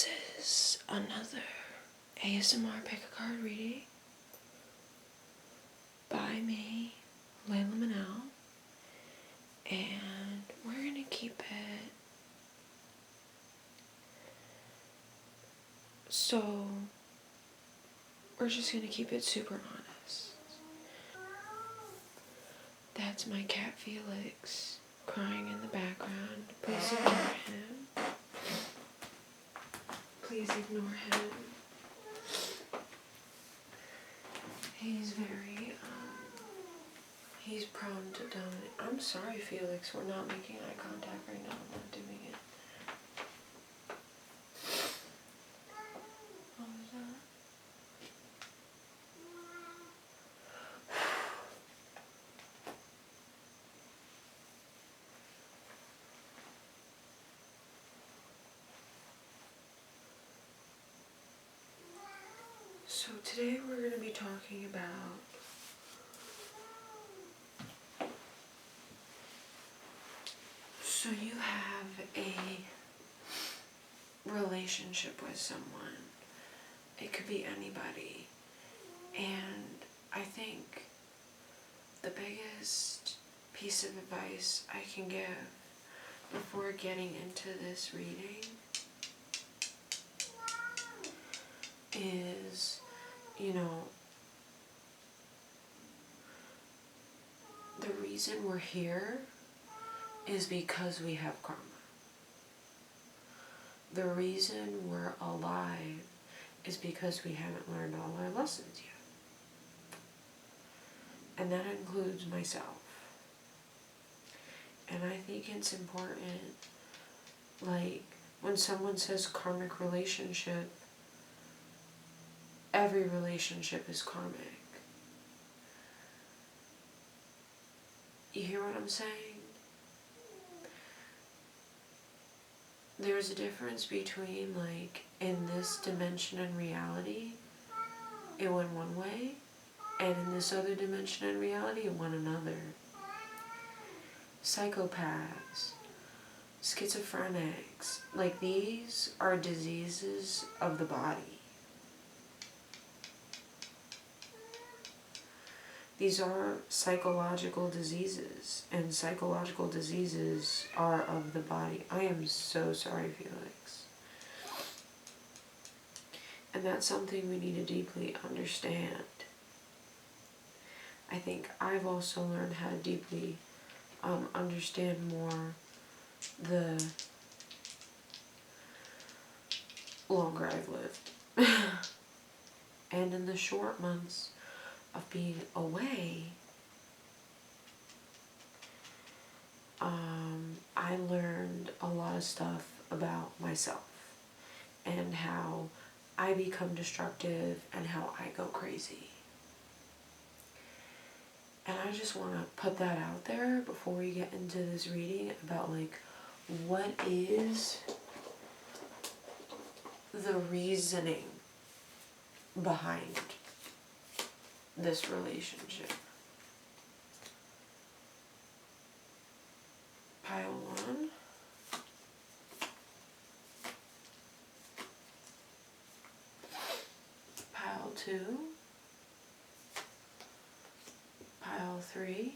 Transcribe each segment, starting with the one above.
This is another ASMR pick a card reading by me, Layla Manel, and we're gonna keep it so we're just gonna keep it super honest. That's my cat Felix crying in the background. Please ignore him. Please ignore him. He's very, he's prone to dominate. I'm sorry, Felix, we're not making eye contact right now. I'm not doing it. What was that? So today we're going to be talking about so you have a relationship with someone. It could be anybody. And I think the biggest piece of advice I can give before getting into this reading is, the reason we're here is because we have karma. The reason we're alive is because we haven't learned all our lessons yet. And that includes myself. And I think it's important, like, when someone says karmic relationship, every relationship is karmic. You hear what I'm saying? There's a difference between, like, in this dimension and reality, it went one way, and in this other dimension and reality, it went another. Psychopaths, schizophrenics, like, these are diseases of the body. These are psychological diseases, and psychological diseases are of the body. I am so sorry, Felix. And that's something we need to deeply understand. I think I've also learned how to deeply understand more the longer I've lived. And in the short months of being away, I learned a lot of stuff about myself and how I become destructive and how I go crazy. And I just want to put that out there before we get into this reading about, like, what is the reasoning behind this relationship. Pile 1. Pile 2. Pile 3.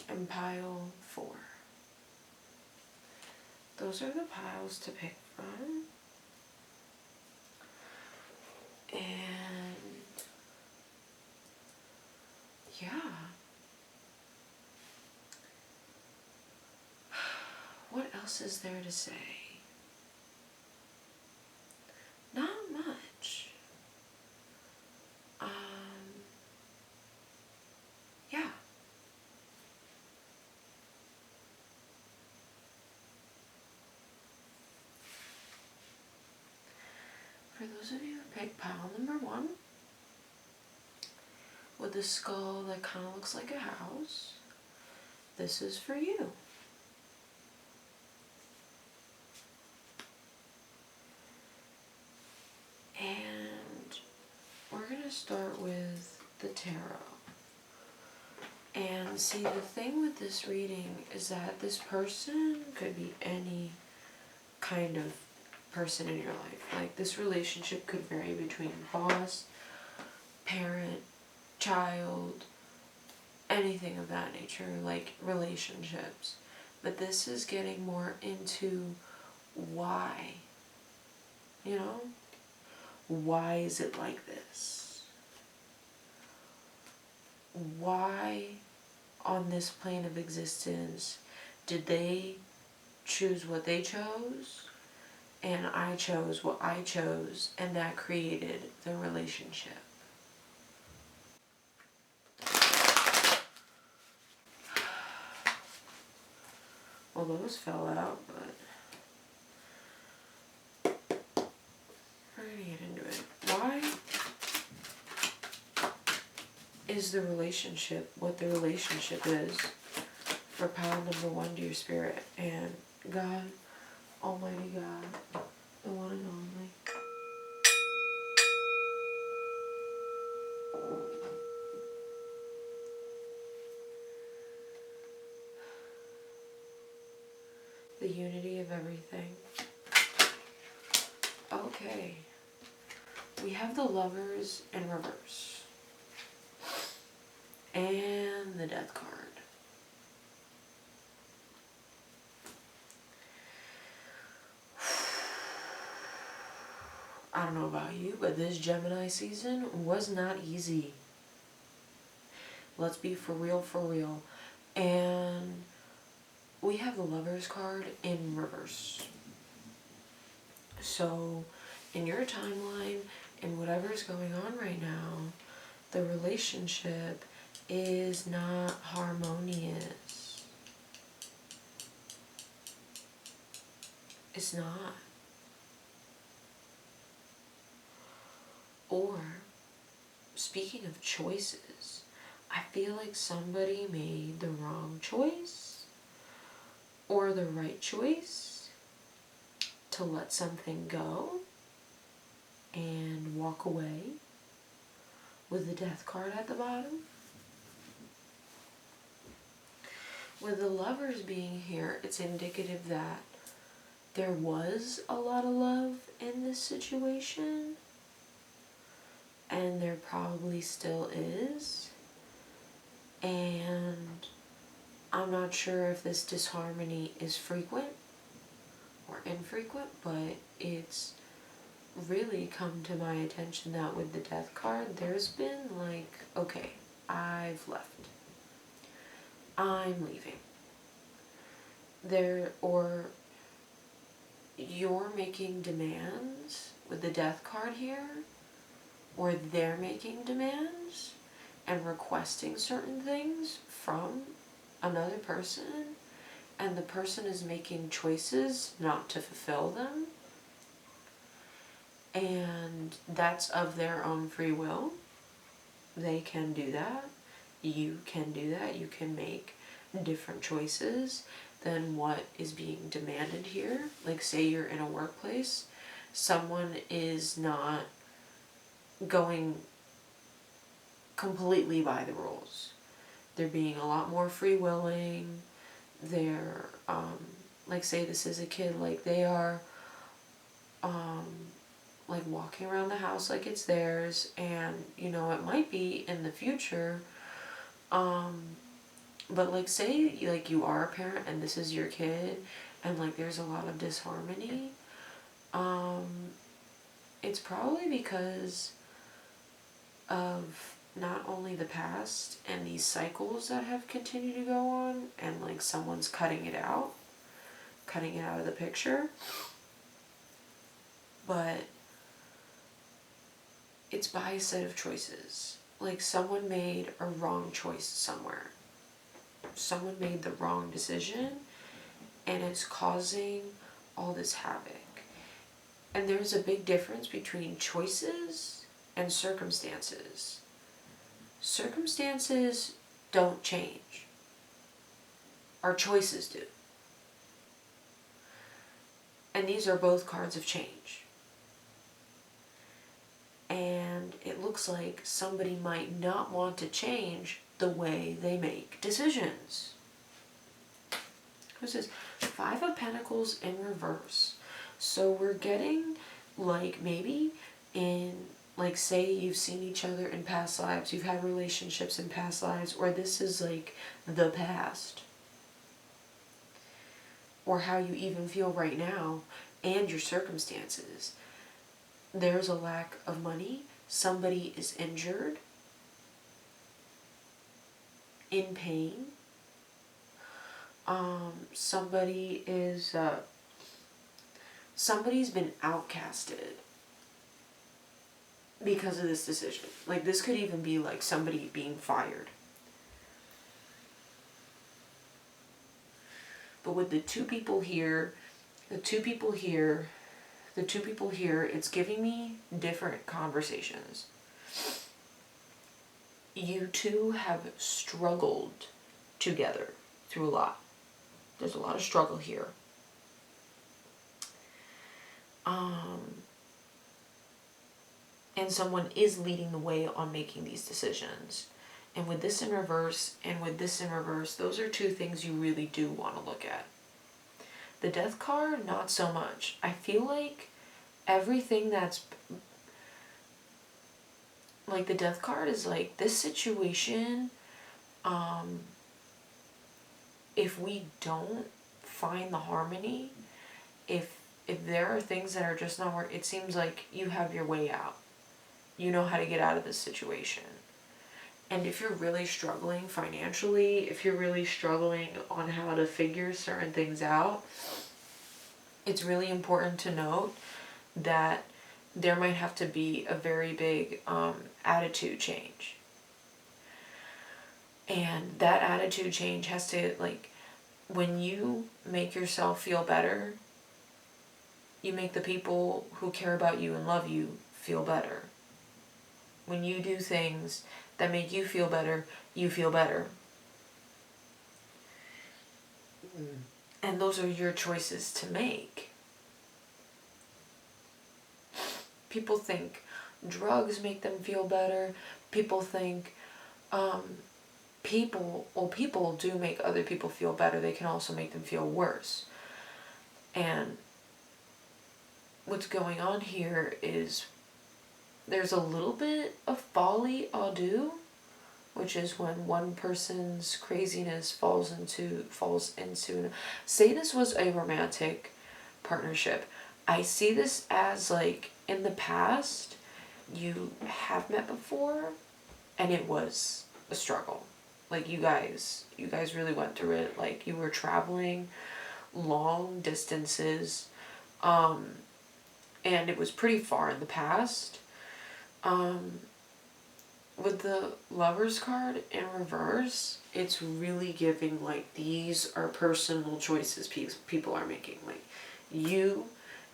And pile 4. Those are the piles to pick from. And yeah. What else is there to say? Not much. Yeah. For those of you who picked pile number 1, with the skull that kind of looks like a house, this is for you. And we're going to start with the tarot. And see, the thing with this reading is that this person could be any kind of person in your life. Like, this relationship could vary between boss, parent, child, anything of that nature, like relationships. But this is getting more into why. You know? Why is it like this? Why, on this plane of existence, did they choose what they chose, and I chose what I chose, and that created the relationship? Well, those fell out, but we're gonna get into it. Why is the relationship what the relationship is for pile number 1, dear spirit? And God, Almighty God, the one and only. The unity of everything. Okay. We have the Lovers in reverse. And the Death card. I don't know about you, but this Gemini season was not easy. Let's be for real, for real. And we have the Lovers card in reverse. So, in your timeline, and whatever's going on right now, the relationship is not harmonious. It's not. Or, speaking of choices, I feel like somebody made the wrong choice or the right choice to let something go and walk away with the Death card at the bottom. With the Lovers being here, it's indicative that there was a lot of love in this situation, and there probably still is. And I'm not sure if this disharmony is frequent or infrequent, but it's really come to my attention that with the Death card, there's been like, okay, I've left. I'm leaving. Or you're making demands with the Death card here, or they're making demands and requesting certain things from another person, and the person is making choices not to fulfill them, and that's of their own free will. They can do that. You can do that. You can make different choices than what is being demanded here. Like, say you're in a workplace, someone is not going completely by the rules. They're being a lot more free willing. They're, like, say this is a kid, like they are, like walking around the house like it's theirs, and, you know, it might be in the future, but like say, like you are a parent and this is your kid, and like there's a lot of disharmony, it's probably because of not only the past and these cycles that have continued to go on, and like someone's cutting it out of the picture, but it's by a set of choices. Like, someone made a wrong choice somewhere. Someone made the wrong decision, and it's causing all this havoc. And there's a big difference between choices and circumstances. Circumstances don't change. Our choices do. And these are both cards of change. And it looks like somebody might not want to change the way they make decisions. Who's this? 5 of Pentacles in reverse. So we're getting, like, maybe in, like, say you've seen each other in past lives, you've had relationships in past lives, or this is like the past, or how you even feel right now and your circumstances. There's a lack of money, somebody is injured, in pain, somebody is, somebody's been outcasted because of this decision. Like, this could even be like somebody being fired. But with the two people here, it's giving me different conversations. You two have struggled together through a lot. There's a lot of struggle here. And someone is leading the way on making these decisions. And with this in reverse and with this in reverse, those are two things you really do want to look at. The death card, not so much. I feel like everything that's... like, the death card is like, this situation, if we don't find the harmony, if there are things that are just not working, it seems like you have your way out. You know how to get out of this situation. And if you're really struggling financially, if you're really struggling on how to figure certain things out, it's really important to note that there might have to be a very big attitude change. And that attitude change has to, like, when you make yourself feel better, you make the people who care about you and love you feel better. When you do things that make you feel better, you feel better. And those are your choices to make. People think drugs make them feel better. People think people do make other people feel better. They can also make them feel worse. And what's going on here is there's a little bit of folly au deux, which is when one person's craziness falls into, say this was a romantic partnership. I see this as, like, in the past, you have met before, and it was a struggle. Like, you guys really went through it. Like, you were traveling long distances, and it was pretty far in the past. With the Lovers card in reverse, it's really giving, like, these are personal choices people are making. Like, you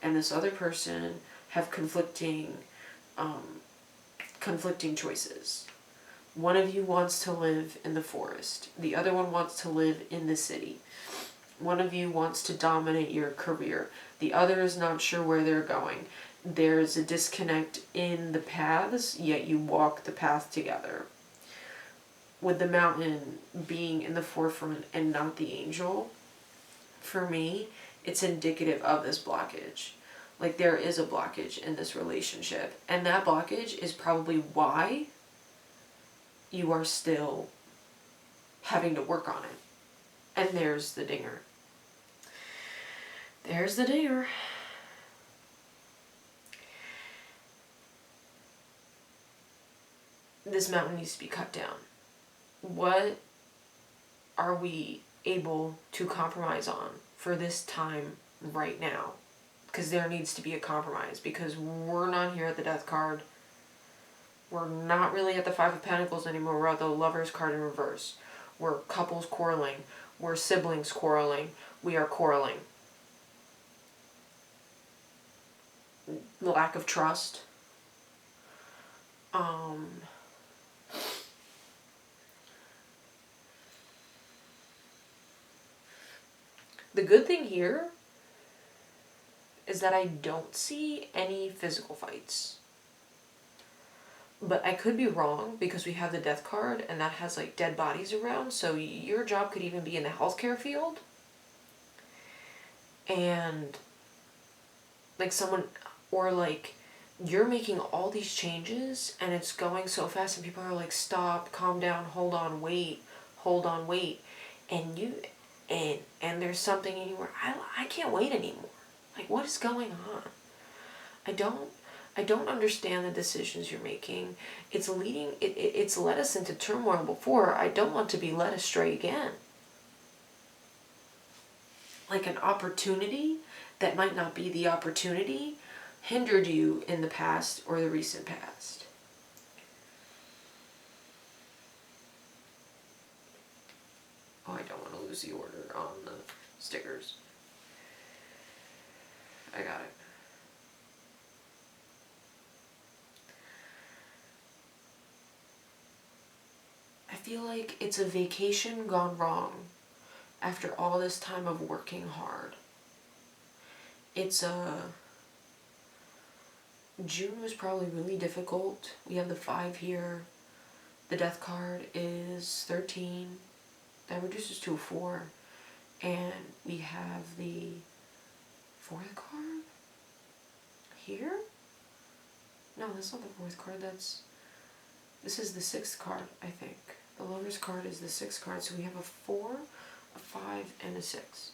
and this other person have conflicting choices. One of you wants to live in the forest. The other one wants to live in the city. One of you wants to dominate your career. The other is not sure where they're going. There's a disconnect in the paths, yet you walk the path together. With the mountain being in the forefront and not the angel, for me, it's indicative of this blockage. Like, there is a blockage in this relationship. And that blockage is probably why you are still having to work on it. And there's the dinger. There's the dinger. This mountain needs to be cut down. What are we able to compromise on for this time right now? Because there needs to be a compromise, because we're not here at the Death card. We're not really at the Five of Pentacles anymore. We're at the Lovers card in reverse. We're couples quarreling. We're siblings quarreling. We are quarreling. The lack of trust. The good thing here is that I don't see any physical fights. But I could be wrong, because we have the Death card and that has, like, dead bodies around. So your job could even be in the healthcare field. And like someone, or like you're making all these changes and it's going so fast and people are like, stop, calm down, hold on, wait, hold on, wait. And you, and there's something in you where I can't wait anymore. Like, what is going on? I don't understand the decisions you're making. It's it's led us into turmoil before. I don't want to be led astray again. Like an opportunity that might not be the opportunity hindered you in the past or the recent past. Oh, I don't want to lose the order on the stickers. I got it. I feel like it's a vacation gone wrong after all this time of working hard. It's June was probably really difficult. We have the 5 here. The death card is 13. That reduces to a 4. And we have the 4th card here? No, that's not the 4th card. This is the 6th card, I think. The Lover's card is the 6th card. So we have a 4, a 5, and a 6.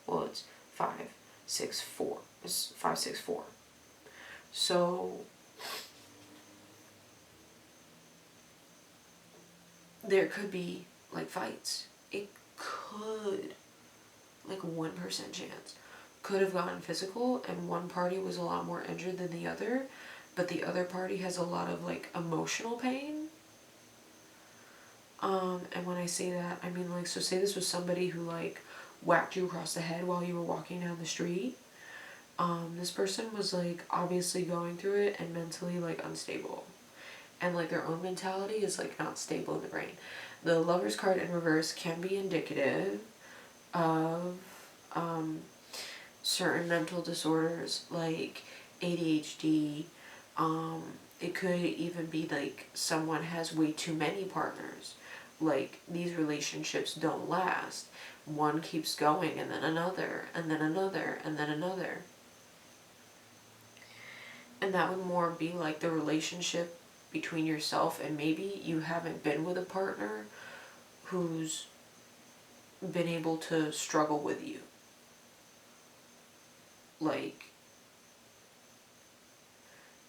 Well, it's 5, 6, 4. It's 5, 6, 4. So there could be like fights. It could, like 1% chance, could have gotten physical and one party was a lot more injured than the other, but the other party has a lot of like emotional pain. And when I say that, I mean like, so say this was somebody who like whacked you across the head while you were walking down the street. This person was like obviously going through it and mentally like unstable. And like their own mentality is like not stable in the brain. The Lover's card in reverse can be indicative of certain mental disorders like ADHD. It could even be like someone has way too many partners. Like these relationships don't last. One keeps going and then another and then another and then another. And that would more be like the relationship between yourself and maybe you haven't been with a partner who's been able to struggle with you. Like,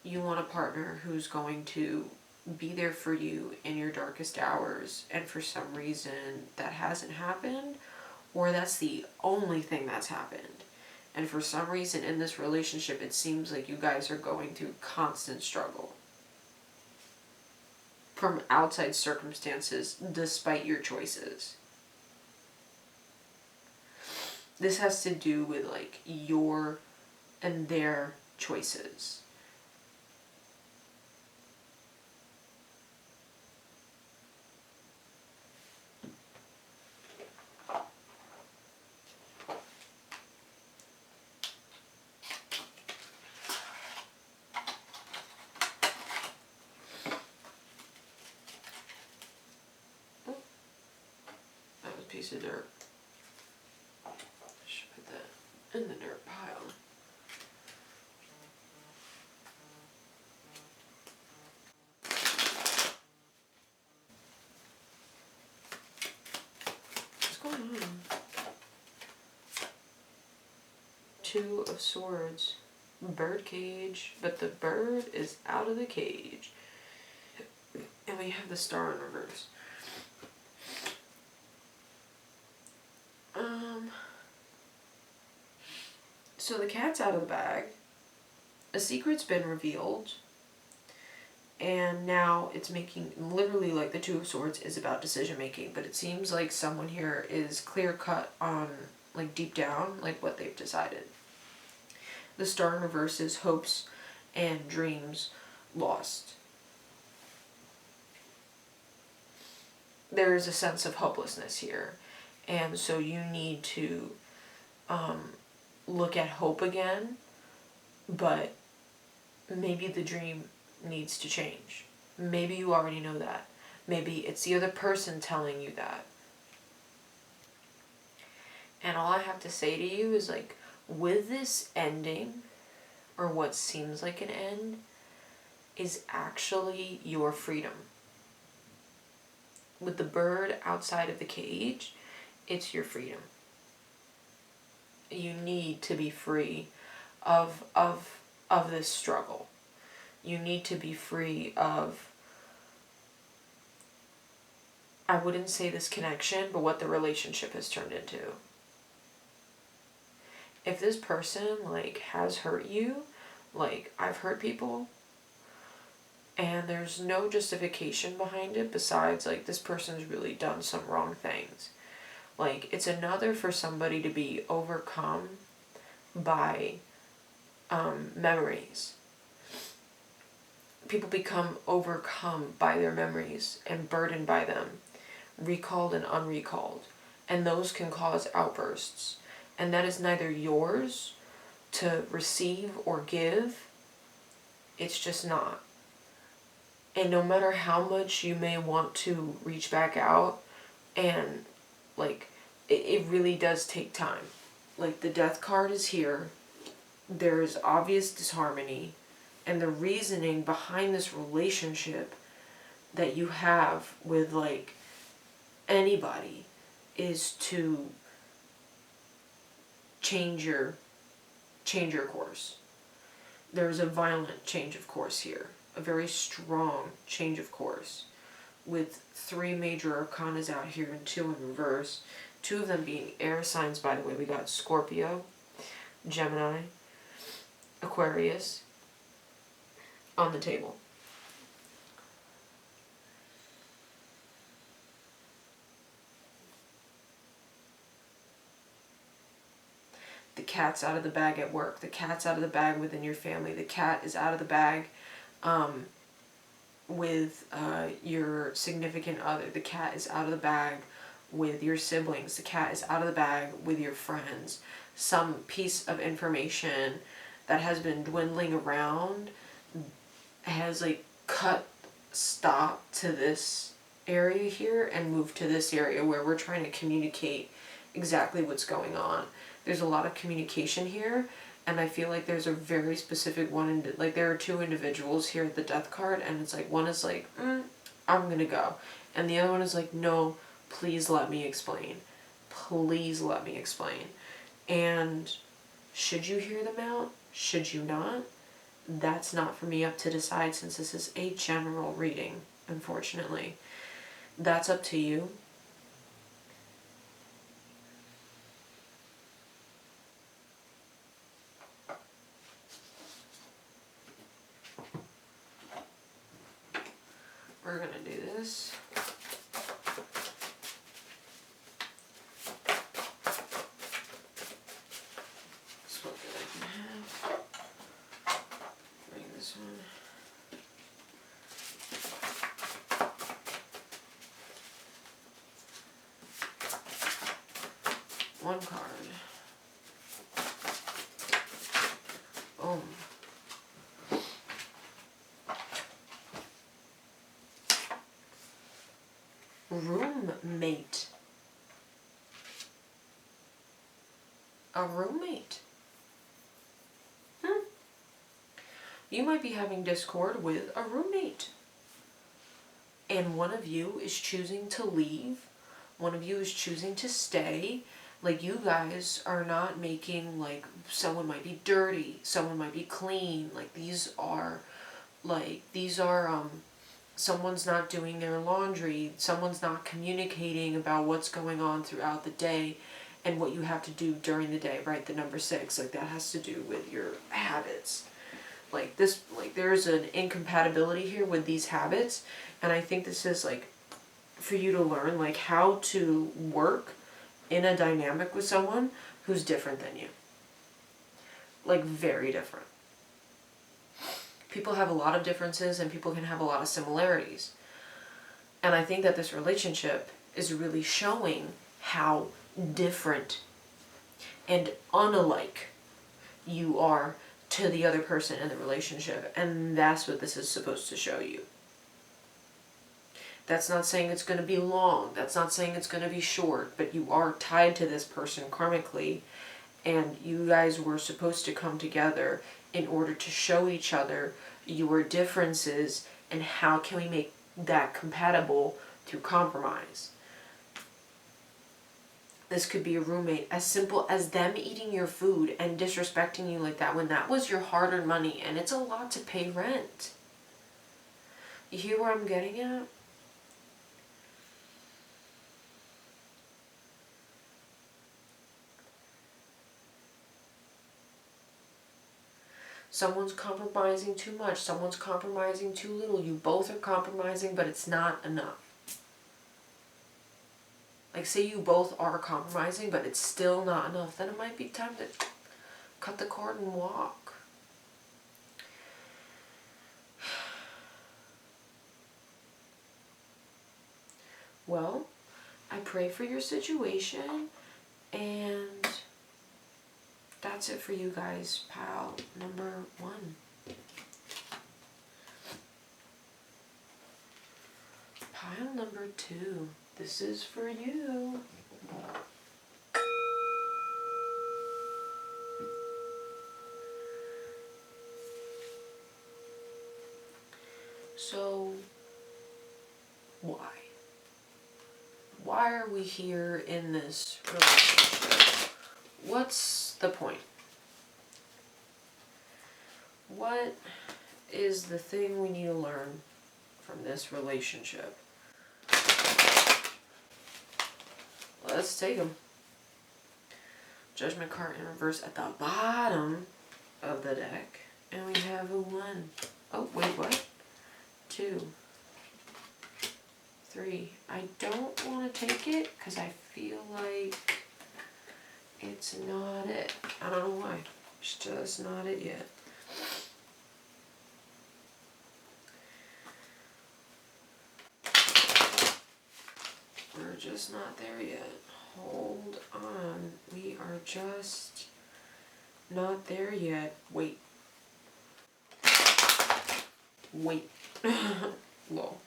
you want a partner who's going to be there for you in your darkest hours, and for some reason that hasn't happened, or that's the only thing that's happened. And for some reason in this relationship, it seems like you guys are going through constant struggle from outside circumstances despite your choices. This has to do with like your and their choices. Piece of dirt. I should put that in the dirt pile. What's going on? 2 of Swords. Bird cage, but the bird is out of the cage. And we have the Star in reverse. So the cat's out of the bag. A secret's been revealed. And now it's making, literally like the 2 of Swords is about decision making, but it seems like someone here is clear cut on like deep down, like what they've decided. The Star in reverse is hopes and dreams lost. There is a sense of hopelessness here. And so you need to look at hope again, but maybe the dream needs to change. Maybe you already know that. Maybe it's the other person telling you that. And all I have to say to you is like, with this ending, or what seems like an end is actually your freedom. With the bird outside of the cage, it's your freedom. You need to be free of this struggle. You need to be free of, I wouldn't say this connection, but what the relationship has turned into. If this person, like, has hurt you, like, I've hurt people, and there's no justification behind it besides, like, this person's really done some wrong things. Like, it's another for somebody to be overcome by memories. People become overcome by their memories and burdened by them, recalled and unrecalled. And those can cause outbursts. And that is neither yours to receive or give. It's just not. And no matter how much you may want to reach back out, and like, it really does take time. Like, the death card is here. There is obvious disharmony. And the reasoning behind this relationship that you have with, like, anybody is to change your course. There's a violent change of course here. A very strong change of course. With 3 major arcanas out here and 2 in reverse. 2 of them being air signs, by the way. We got Scorpio, Gemini, Aquarius on the table. The cat's out of the bag at work. The cat's out of the bag within your family. The cat is out of the bag with your significant other. The cat is out of the bag with your siblings. The cat is out of the bag with your friends. Some piece of information that has been dwindling around has, like, stop to this area here and moved to this area where we're trying to communicate exactly what's going on. There's a lot of communication here, and I feel like there's a very specific one, like, there are 2 individuals here at the death card, and it's like, one is like, I'm gonna go, and the other one is like, no, please let me explain. Please let me explain. And should you hear them out? Should you not? That's not for me up to decide, since this is a general reading, unfortunately. That's up to you. We're gonna do this. Split it in half. Bring this one. One card. Boom. Roommate. A roommate. You might be having discord with a roommate. And one of you is choosing to leave. One of you is choosing to stay. Like, you guys are not making, like, someone might be dirty, someone might be clean. Like, these are, someone's not doing their laundry, someone's not communicating about what's going on throughout the day and what you have to do during the day, right? The number 6, like, that has to do with your habits. Like, this, like, there's an incompatibility here with these habits, and I think this is, like, for you to learn, like, how to work in a dynamic with someone who's different than you. Like, very different. People have a lot of differences, and people can have a lot of similarities. And I think that this relationship is really showing how different and unlike you are to the other person in the relationship. And that's what this is supposed to show you. That's not saying it's going to be long. That's not saying it's going to be short. But you are tied to this person karmically. And you guys were supposed to come together in order to show each other your differences and how can we make that compatible through compromise. This could be a roommate, as simple as them eating your food and disrespecting you like that when that was your hard-earned money and it's a lot to pay rent. You hear where I'm getting at? Someone's compromising too much, someone's compromising too little. You both are compromising, but it's not enough. Like, say you both are compromising, but it's still not enough, then it might be time to cut the cord and walk. Well, I pray for your situation, and that's it for you guys, pile number 1. Pile number 2, this is for you. So, why? Why are we here in this relationship? What's the point? What is the thing we need to learn from this relationship? Let's take them. Judgment card in reverse at the bottom of the deck. And we have a 1. Oh, wait, what? 2. 3. I don't want to take it because I feel like it's not it. I don't know why. It's just not it yet. We're just not there yet. Hold on. We are just not there yet. Wait. Wait. Lol.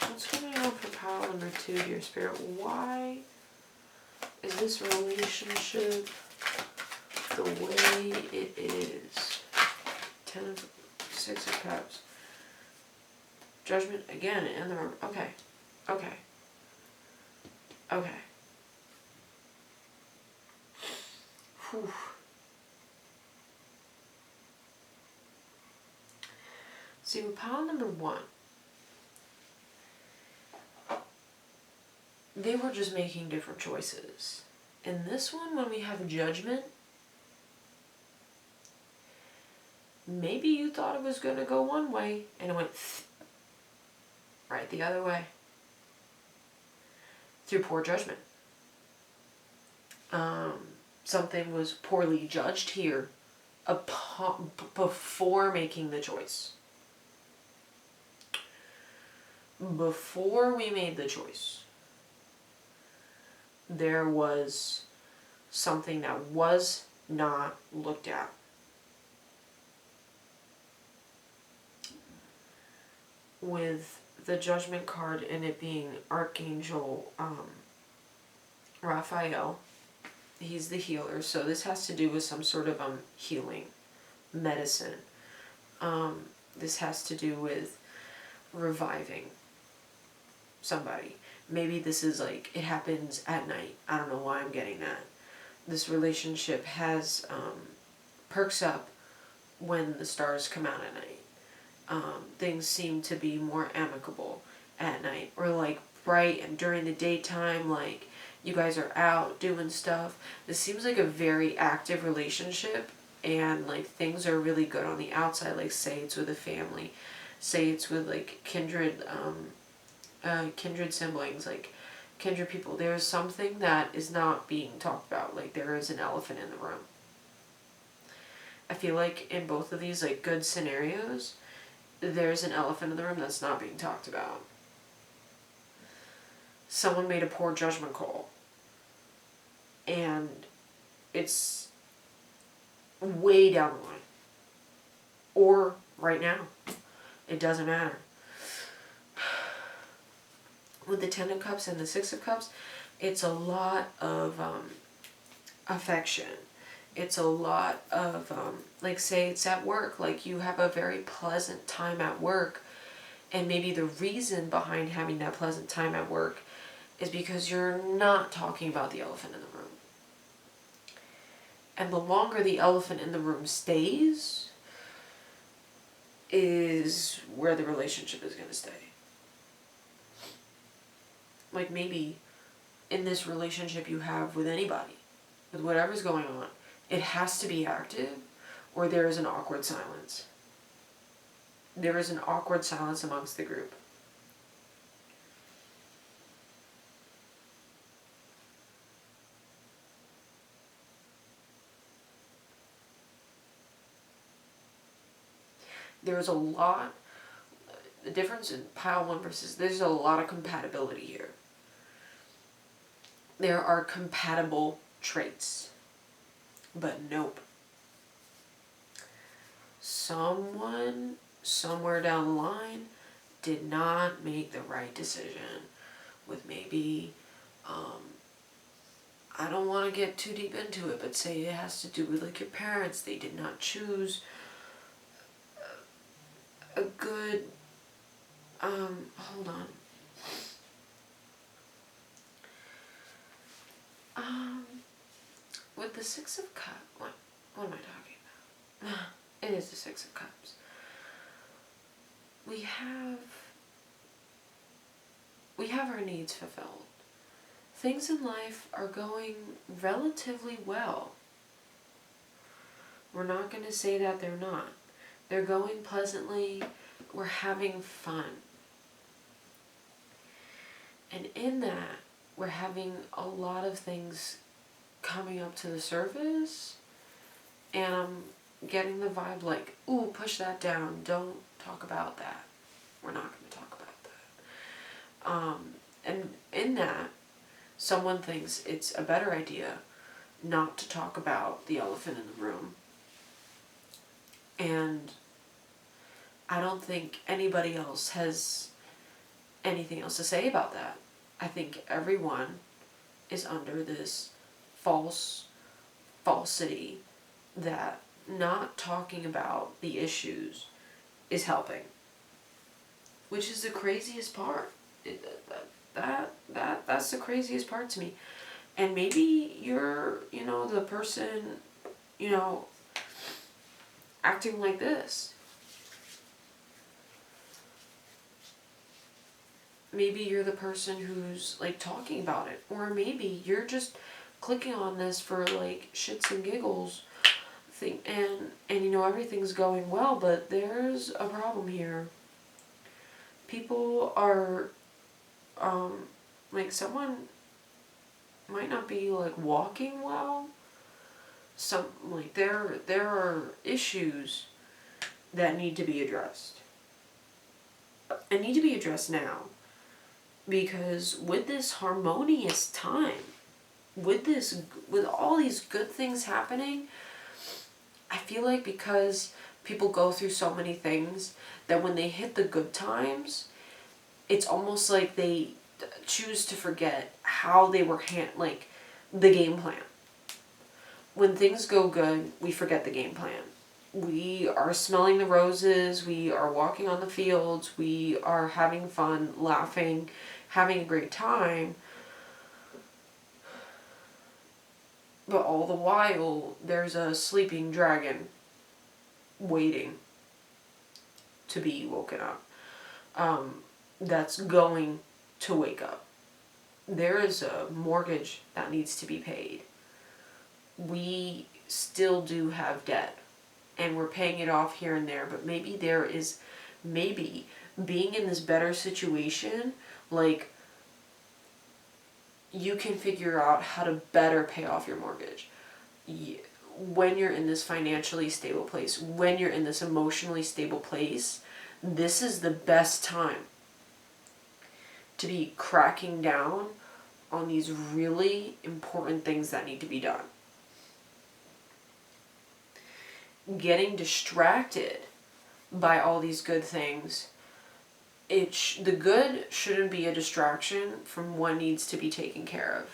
What's going on for pile number 2, dear spirit? Why is this relationship the way it is? 6 of Cups. Judgment again in the room. Okay. Okay. Okay. Whew. See, with pile number 1, they were just making different choices. In this one, when we have Judgment, maybe you thought it was going to go one way, and it went right the other way. Through poor judgment. Something was poorly judged here before making the choice. Before we made the choice, there was something that was not looked at. With the Judgment card and it being Archangel Raphael, he's the healer, so this has to do with some sort of healing, medicine. This has to do with reviving somebody. Maybe this is like, it happens at night. I don't know why I'm getting that. This relationship has perks up when the stars come out at night. Things seem to be more amicable at night, or like bright, and during the daytime, like you guys are out doing stuff. This seems like a very active relationship, and like things are really good on the outside. Like, say it's with a family, say it's with like kindred siblings, like kindred people. There's something that is not being talked about. Like, there is an elephant in the room. I feel like in both of these like good scenarios, there's an elephant in the room that's not being talked about. Someone made a poor judgment call, and it's way down the line, or right now. It doesn't matter. With the 10 of Cups and the 6 of Cups, it's a lot of affection. It's a lot of, like say it's at work, like you have a very pleasant time at work, and maybe the reason behind having that pleasant time at work is because you're not talking about the elephant in the room. And the longer the elephant in the room stays, is where the relationship is going to stay. Like maybe in this relationship you have with anybody, with whatever's going on, it has to be active or there is an awkward silence. There is an awkward silence amongst the group. There's a lot, the difference in pile 1 versus, there's a lot of compatibility here. There are compatible traits. But nope. Someone, somewhere down the line, did not make the right decision with maybe, I don't want to get too deep into it, but say it has to do with like your parents. They did not choose a good, hold on. With the Six of Cups, what am I talking about? It is the Six of Cups. We have our needs fulfilled. Things in life are going relatively well. We're not going to say that they're not. They're going pleasantly. We're having fun. And in that, we're having a lot of things coming up to the surface, and I'm getting the vibe like, ooh, push that down. Don't talk about that. We're not going to talk about that. And in that, someone thinks it's a better idea not to talk about the elephant in the room. And I don't think anybody else has anything else to say about that. I think everyone is under this falsity that not talking about the issues is helping, which is the craziest part. That's the craziest part to me. And maybe you're, the person, acting like this. Maybe you're the person who's like talking about it, or maybe you're just clicking on this for like shits and giggles thing, and everything's going well, but there's a problem here. People are like, someone might not be like walking well. Some like there are issues that need to be addressed, and need to be addressed now. Because with this harmonious time, with all these good things happening, I feel like because people go through so many things, that when they hit the good times, it's almost like they choose to forget how they were the game plan. When things go good, we forget the game plan. We are smelling the roses, we are walking on the fields, we are having fun, laughing, having a great time. But all the while, there's a sleeping dragon waiting to be woken up. That's going to wake up. There is a mortgage that needs to be paid. We still do have debt, and we're paying it off here and there, but maybe being in this better situation, like, you can figure out how to better pay off your mortgage. When you're in this financially stable place, when you're in this emotionally stable place, this is the best time to be cracking down on these really important things that need to be done. Getting distracted by all these good things, the good shouldn't be a distraction from what needs to be taken care of.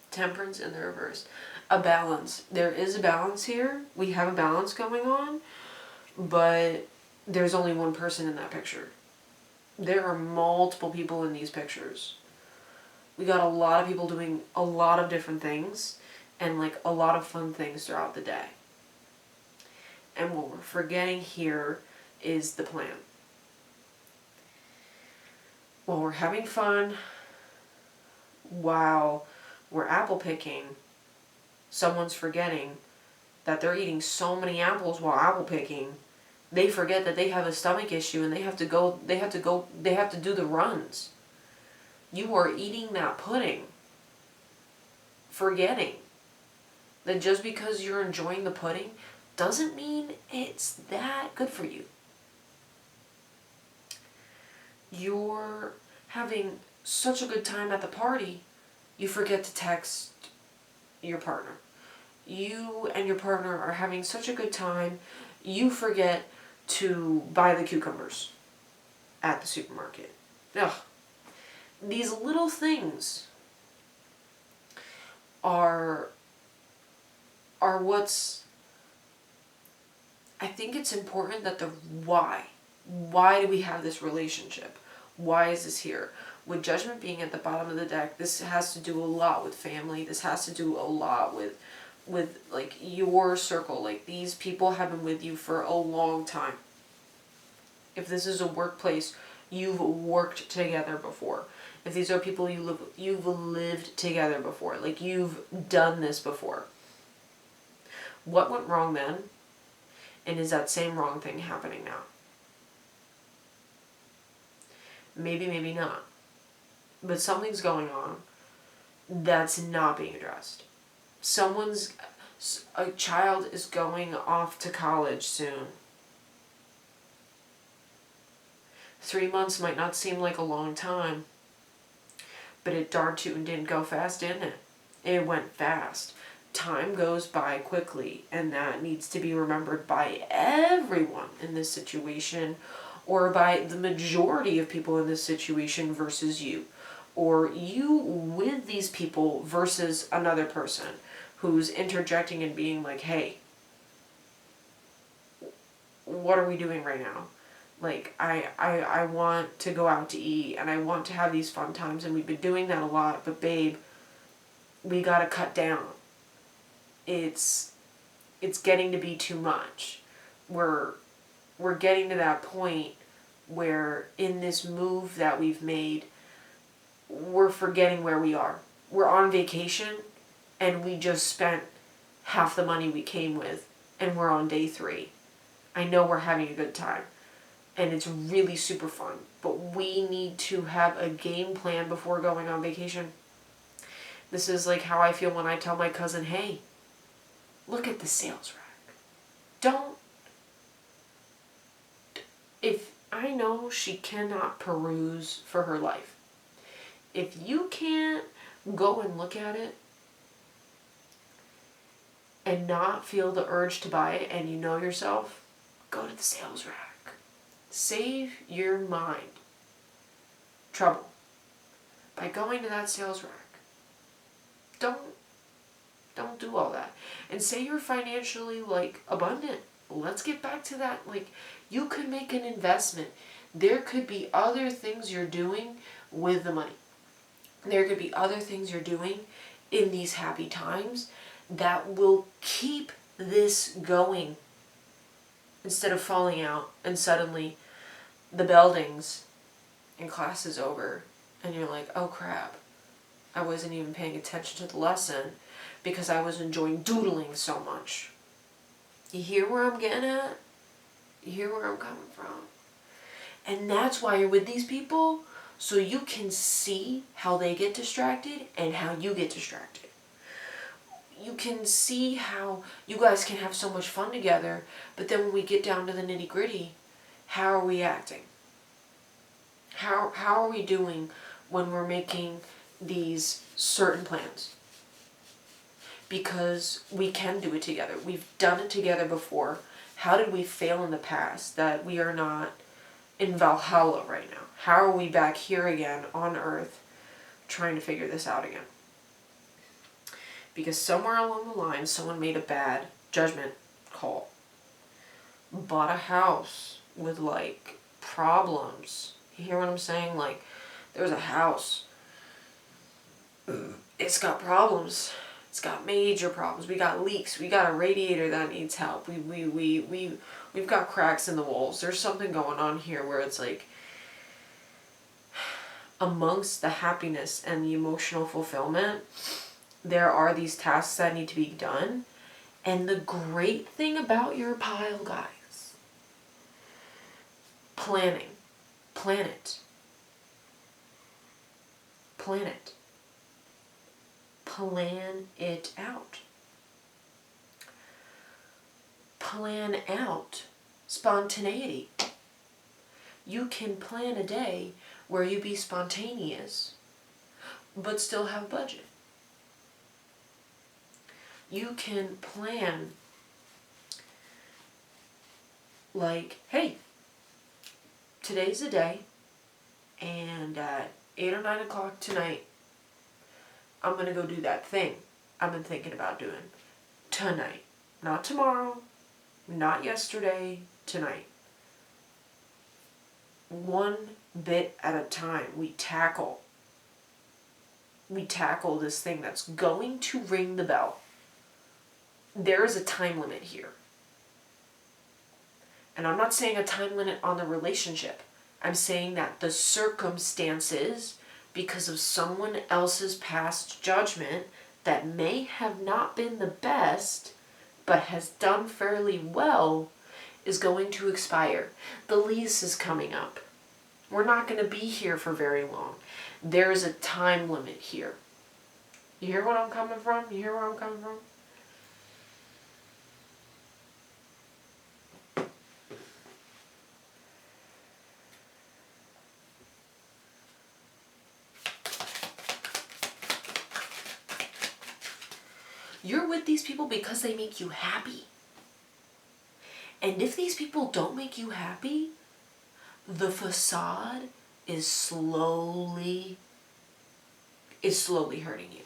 Temperance in the reverse. a balance. There is a balance here. We have a balance going on, but there's only one person in that picture. There are multiple people in these pictures. We got a lot of people doing a lot of different things and like a lot of fun things throughout the day. And what we're forgetting here is the plan. While we're having fun, while we're apple picking, someone's forgetting that they're eating so many apples while apple picking, they forget that they have a stomach issue and they have to do the runs. You are eating that pudding, forgetting that just because you're enjoying the pudding doesn't mean it's that good for you. You're having such a good time at the party, you forget to text your partner. You and your partner are having such a good time, you forget to buy the cucumbers at the supermarket. Ugh. These little things are what's... I think it's important that the why. Why do we have this relationship? Why is this here? With Judgment being at the bottom of the deck, this has to do a lot with family. This has to do a lot with like your circle. Like these people have been with you for a long time. If this is a workplace, you've worked together before. If these are people you've lived together before. Like you've done this before. What went wrong then? And is that same wrong thing happening now? Maybe, maybe not. But something's going on that's not being addressed. A child is going off to college soon. 3 months might not seem like a long time, but it darn tootin' didn't go fast, didn't it? It went fast. Time goes by quickly, and that needs to be remembered by everyone in this situation, or by the majority of people in this situation versus you, or you with these people versus another person who's interjecting and being like, hey, what are we doing right now? Like, I want to go out to eat, and I want to have these fun times, and we've been doing that a lot, but babe, we gotta cut down. It's getting to be too much. We're getting to that point where in this move that we've made, we're forgetting where we are. We're on vacation and we just spent half the money we came with and we're on day 3. I know we're having a good time and it's really super fun, but we need to have a game plan before going on vacation. This is like how I feel when I tell my cousin, hey, look at the sales rack. If I know she cannot peruse for her life, if you can't go and look at it and not feel the urge to buy it and you know yourself, go to the sales rack. Save your mind trouble by going to that sales rack. Don't do all that. And say you're financially, like, abundant. Let's get back to that. Like, you could make an investment. There could be other things you're doing with the money. There could be other things you're doing in these happy times that will keep this going instead of falling out and suddenly the bell dings and class is over and you're like, oh crap, I wasn't even paying attention to the lesson because I was enjoying doodling so much. You hear where I'm getting at? You hear where I'm coming from? And that's why you're with these people, so you can see how they get distracted and how you get distracted. You can see how you guys can have so much fun together, but then when we get down to the nitty-gritty, how are we acting? How are we doing when we're making these certain plans? Because we can do it together. We've done it together before. How did we fail in the past that we are not in Valhalla right now? How are we back here again on Earth trying to figure this out again? because somewhere along the line someone made a bad judgment call. Bought a house with like problems. You hear what I'm saying? Like, there's a house. It's got problems. It's got major problems. We got leaks. We got a radiator that needs help. We've got cracks in the walls. There's something going on here where it's like, amongst the happiness and the emotional fulfillment, there are these tasks that need to be done. And the great thing about your pile, guys, planning. Plan it. Plan it. Plan it out. Plan out spontaneity. You can plan a day where you be spontaneous, but still have budget. You can plan like, hey, today's the day, and at 8 or 9 o'clock tonight, I'm going to go do that thing I've been thinking about doing tonight. Not tomorrow, not yesterday, tonight. One bit at a time, we tackle this thing that's going to ring the bell. There is a time limit here. And I'm not saying a time limit on the relationship. I'm saying that the circumstances, because of someone else's past judgment that may have not been the best, but has done fairly well, is going to expire. The lease is coming up. We're not going to be here for very long. There is a time limit here. You hear what I'm coming from? You hear where I'm coming from? You're with these people because they make you happy. And if these people don't make you happy, the facade is slowly hurting you.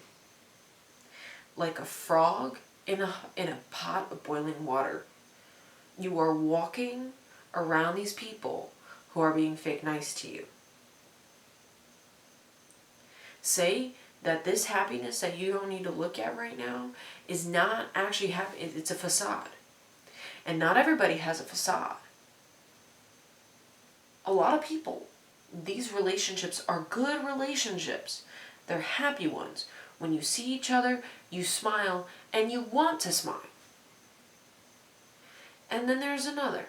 Like a frog in a pot of boiling water. You are walking around these people who are being fake nice to you. Say that this happiness that you don't need to look at right now is not actually happy. It's a facade. And not everybody has a facade. A lot of people, these relationships are good relationships. They're happy ones. When you see each other, you smile and you want to smile. And then there's another,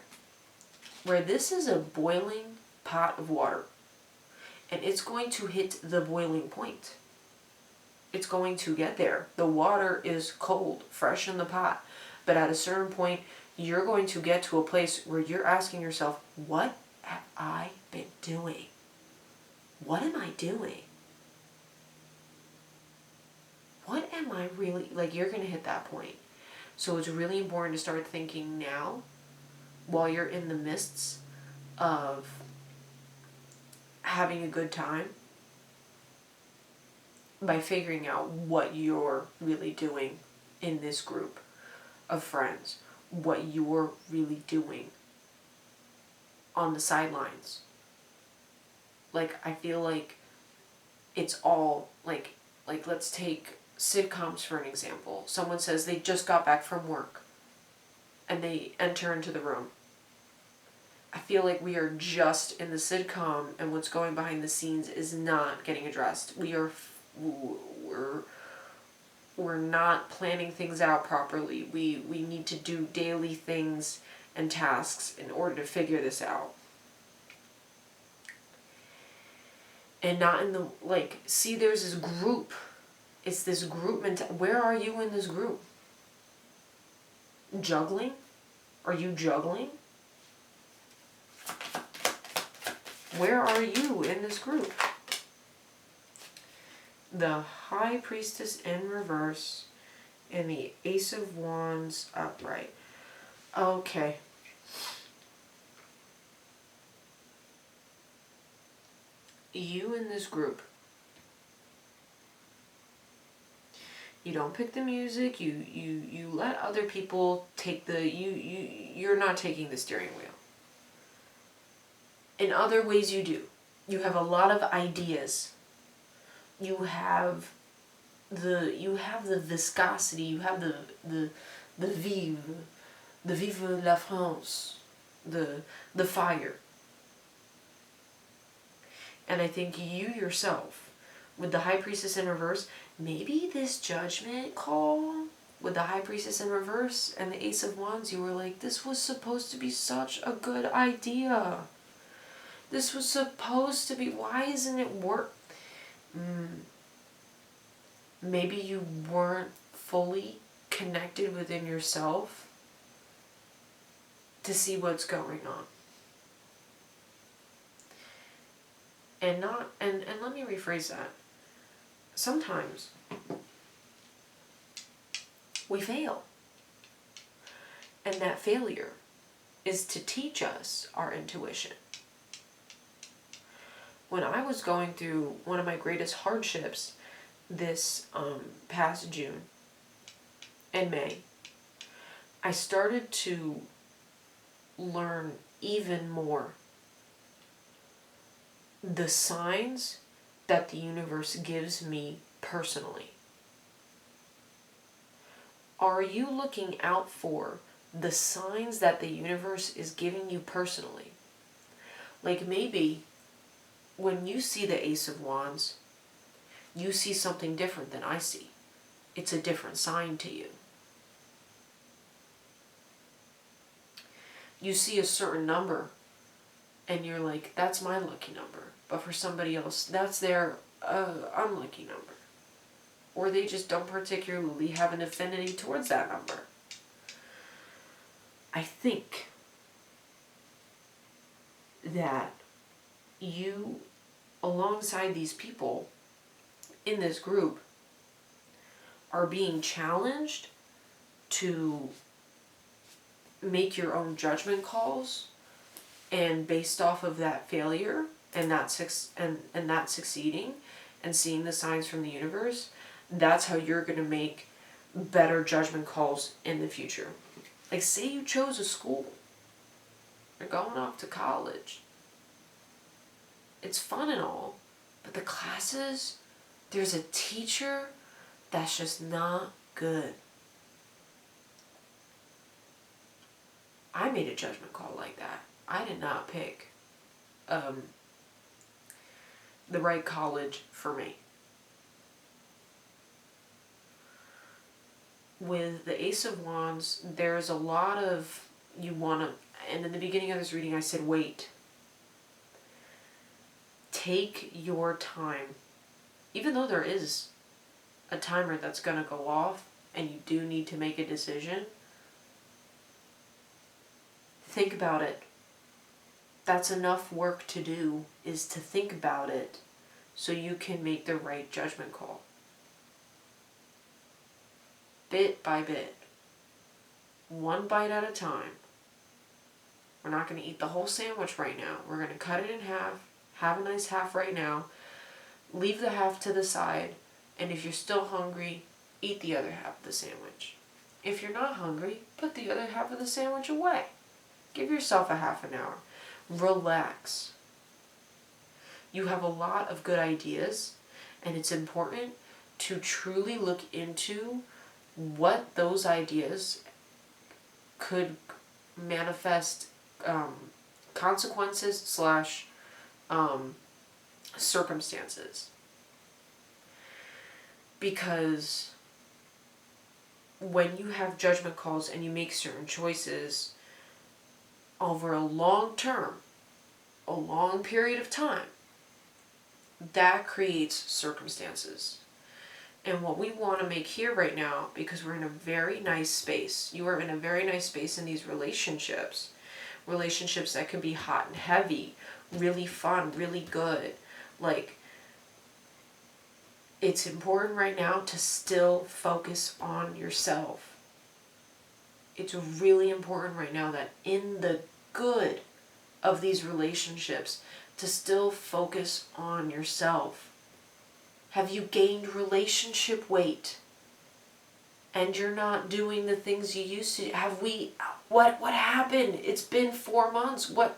where this is a boiling pot of water. And it's going to hit the boiling point. It's going to get there. The water is cold, fresh in the pot. But at a certain point, you're going to get to a place where you're asking yourself, what have I been doing? What am I doing? What am I really, like, you're going to hit that point. So it's really important to start thinking now, while you're in the midst of having a good time, by figuring out what you're really doing in this group of friends, what you're really doing on the sidelines. Like, I feel like it's all, like let's take sitcoms for an example. Someone says they just got back from work and they enter into the room. I feel like we are just in the sitcom, and what's going behind the scenes is not getting addressed. We're not planning things out properly. We need to do daily things and tasks in order to figure this out. And not in the, like, see, there's this group. It's this group mentality. Where are you in this group? Juggling? Are you juggling? Where are you in this group? The High Priestess in reverse and the Ace of Wands upright. Okay. You in this group. You don't pick the music. You let other people take you're not taking the steering wheel. In other ways you do. You have a lot of ideas. You have the viscosity, you have the vive la France, the fire. And I think you yourself, with the High Priestess in reverse, maybe this judgment call with the High Priestess in reverse and the Ace of Wands, you were like, this was supposed to be such a good idea. This was supposed to be, why isn't it work? Maybe you weren't fully connected within yourself to see what's going on. And let me rephrase that. Sometimes we fail. And that failure is to teach us our intuition. When I was going through one of my greatest hardships this past June and May, I started to learn even more the signs that the universe gives me personally. Are you looking out for the signs that the universe is giving you personally? Like maybe when you see the Ace of Wands, you see something different than I see. It's a different sign to you. You see a certain number and you're like, that's my lucky number. But for somebody else, that's their unlucky number. Or they just don't particularly have an affinity towards that number. I think that you, alongside these people in this group, are being challenged to make your own judgment calls, and based off of that failure and that succeeding and seeing the signs from the universe, that's how you're going to make better judgment calls in the future. Like, say you chose a school, you're going off to college. It's fun and all, but the classes, there's a teacher that's just not good. I made a judgment call like that. I did not pick the right college for me. With the Ace of Wands, there's a lot of, you want to, and in the beginning of this reading I said wait. Take your time. Even though there is a timer that's going to go off and you do need to make a decision, think about it. That's enough work to do, is to think about it so you can make the right judgment call. Bit by bit. One bite at a time. We're not going to eat the whole sandwich right now. We're going to cut it in half. Have a nice half right now. Leave the half to the side. And if you're still hungry, eat the other half of the sandwich. If you're not hungry, put the other half of the sandwich away. Give yourself a half an hour. Relax. You have a lot of good ideas, and it's important to truly look into what those ideas could manifest consequences / circumstances. Because when you have judgment calls and you make certain choices over a long term, a long period of time, that creates circumstances. And what we want to make here right now, because we're in a very nice space, you are in a very nice space in these relationships that can be hot and heavy, really fun, really good. Like, it's important right now to still focus on yourself. It's really important right now that in the good of these relationships, to still focus on yourself. Have you gained relationship weight? and you're not doing the things you used to. What happened? It's been 4 months. What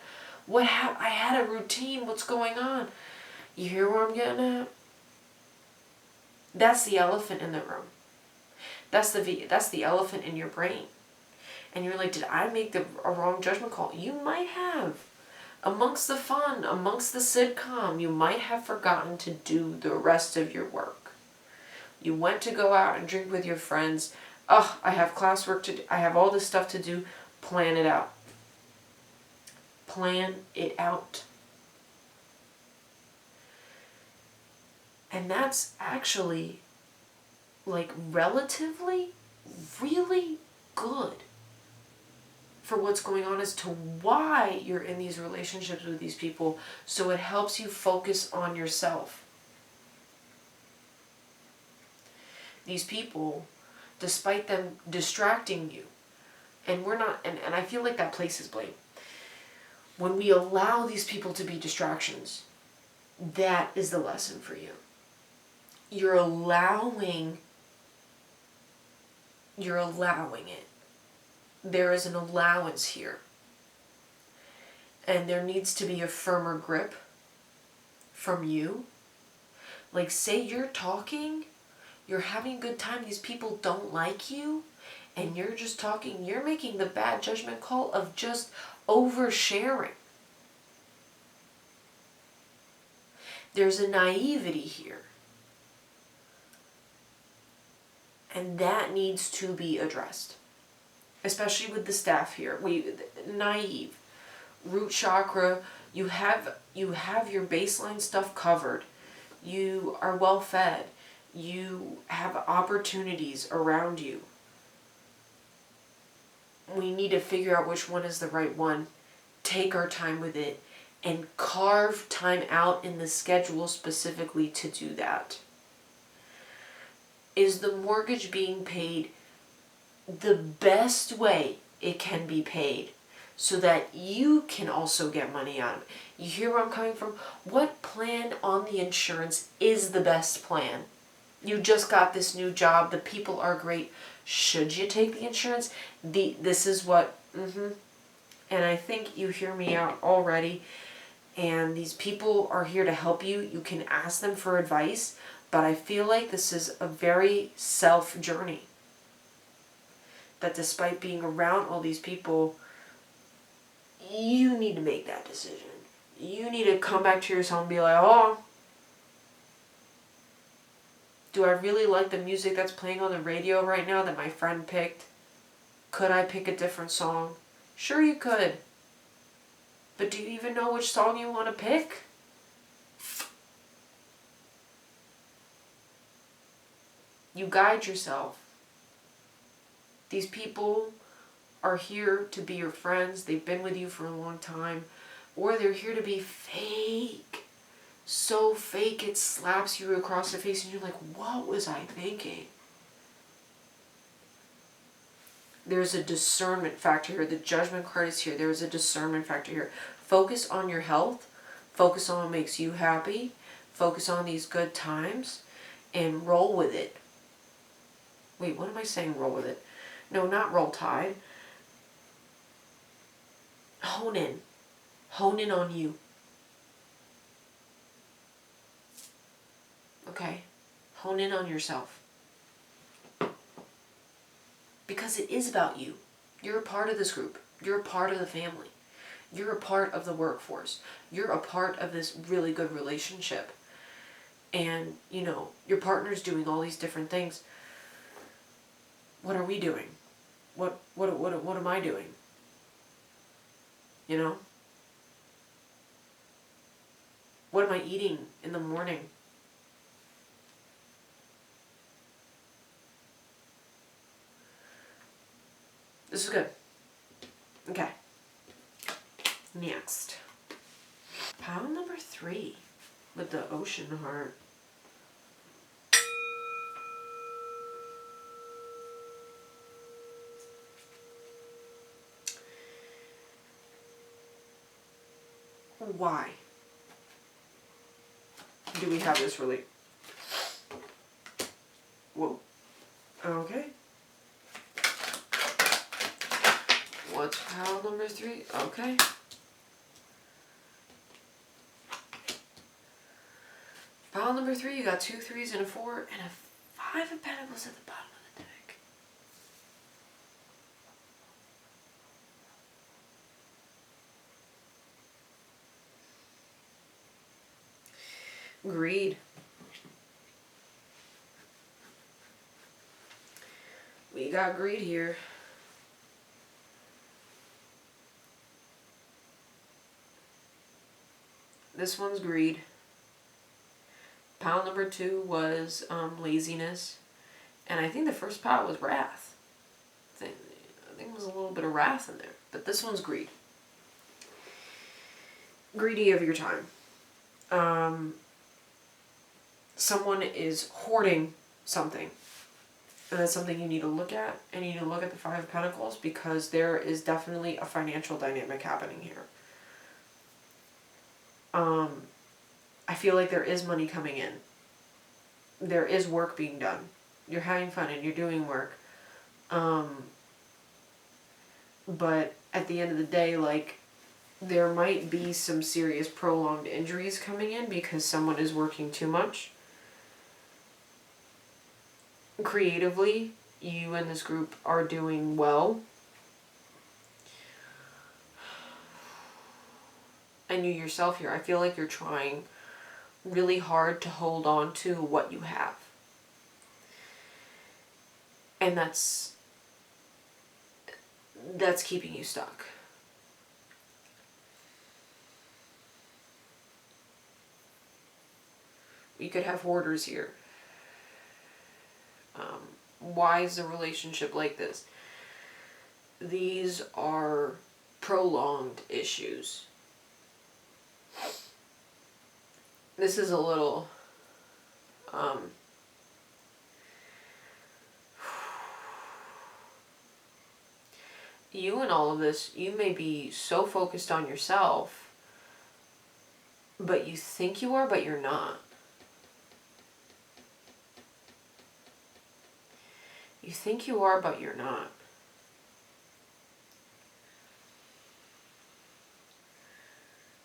happened? I had a routine. What's going on? You hear where I'm getting at? That's the elephant in the room. That's the elephant in your brain. And you're like, did I make a wrong judgment call? You might have. Amongst the fun, amongst the sitcom, you might have forgotten to do the rest of your work. You went to go out and drink with your friends. Oh, I have classwork to do. I have all this stuff to do. Plan it out. Plan it out. And that's actually, like, relatively, really good for what's going on as to why you're in these relationships with these people, so it helps you focus on yourself. These people, despite them distracting you, and we're not, and I feel like that places blame. When we allow these people to be distractions, that is the lesson for you. You're allowing it. There is an allowance here. And there needs to be a firmer grip from you. Like, say you're talking, you're having a good time, these people don't like you, and you're just talking, you're making the bad judgment call of just oversharing. There's a naivety here. And that needs to be addressed. Especially with the staff here. Naive. Root chakra, you have your baseline stuff covered. You are well fed. You have opportunities around you. We need to figure out which one is the right one. Take our time with it. And carve time out in the schedule specifically to do that. Is the mortgage being paid the best way it can be paid so that you can also get money out of it? You hear where I'm coming from? What plan on the insurance is the best plan? You just got this new job. The people are great. Should you take the insurance? This is what... And I think you hear me out already. And these people are here to help you. You can ask them for advice. But I feel like this is a very self journey. That despite being around all these people, you need to make that decision. You need to come back to yourself and be like, oh, do I really like the music that's playing on the radio right now that my friend picked? Could I pick a different song? Sure you could. But do you even know which song you want to pick? You guide yourself. These people are here to be your friends. They've been with you for a long time. Or they're here to be fake. So fake it slaps you across the face and you're like, what was I thinking? There's a discernment factor here. The judgment card is here. There's a discernment factor here. Focus on your health. Focus on what makes you happy. Focus on these good times. And roll with it. Wait, what am I saying, roll with it? No, not roll tide. Hone in. Hone in on you. Okay? Hone in on yourself. Because it is about you. You're a part of this group. You're a part of the family. You're a part of the workforce. You're a part of this really good relationship. And, you know, your partner's doing all these different things. What are we doing? What am I doing? You know? What am I eating in the morning? This is good. Okay. Next. Pile number 3 with the ocean heart. Why do we have this really... Whoa. Okay. what's pile number 3? Okay. Pile number 3, you got 2 3s and a 4 and a 5 of Pentacles at the bottom of the deck. Greed. We got greed here. This one's greed. Pile number 2 was laziness. And I think the first pile was wrath. I think there was a little bit of wrath in there. But this one's greed. Greedy of your time. Someone is hoarding something. And that's something you need to look at. And you need to look at the 5 of Pentacles because there is definitely a financial dynamic happening here. I feel like there is money coming in. There is work being done. You're having fun and you're doing work. But at the end of the day, like, there might be some serious prolonged injuries coming in because someone is working too much. Creatively, you and this group are doing well. And you yourself here, I feel like you're trying really hard to hold on to what you have. And that's keeping you stuck. You could have hoarders here. Why is the relationship like this? These are prolonged issues. This is a little you and all of this, you may be so focused on yourself, but you think you are, but you're not. You think you are, but you're not.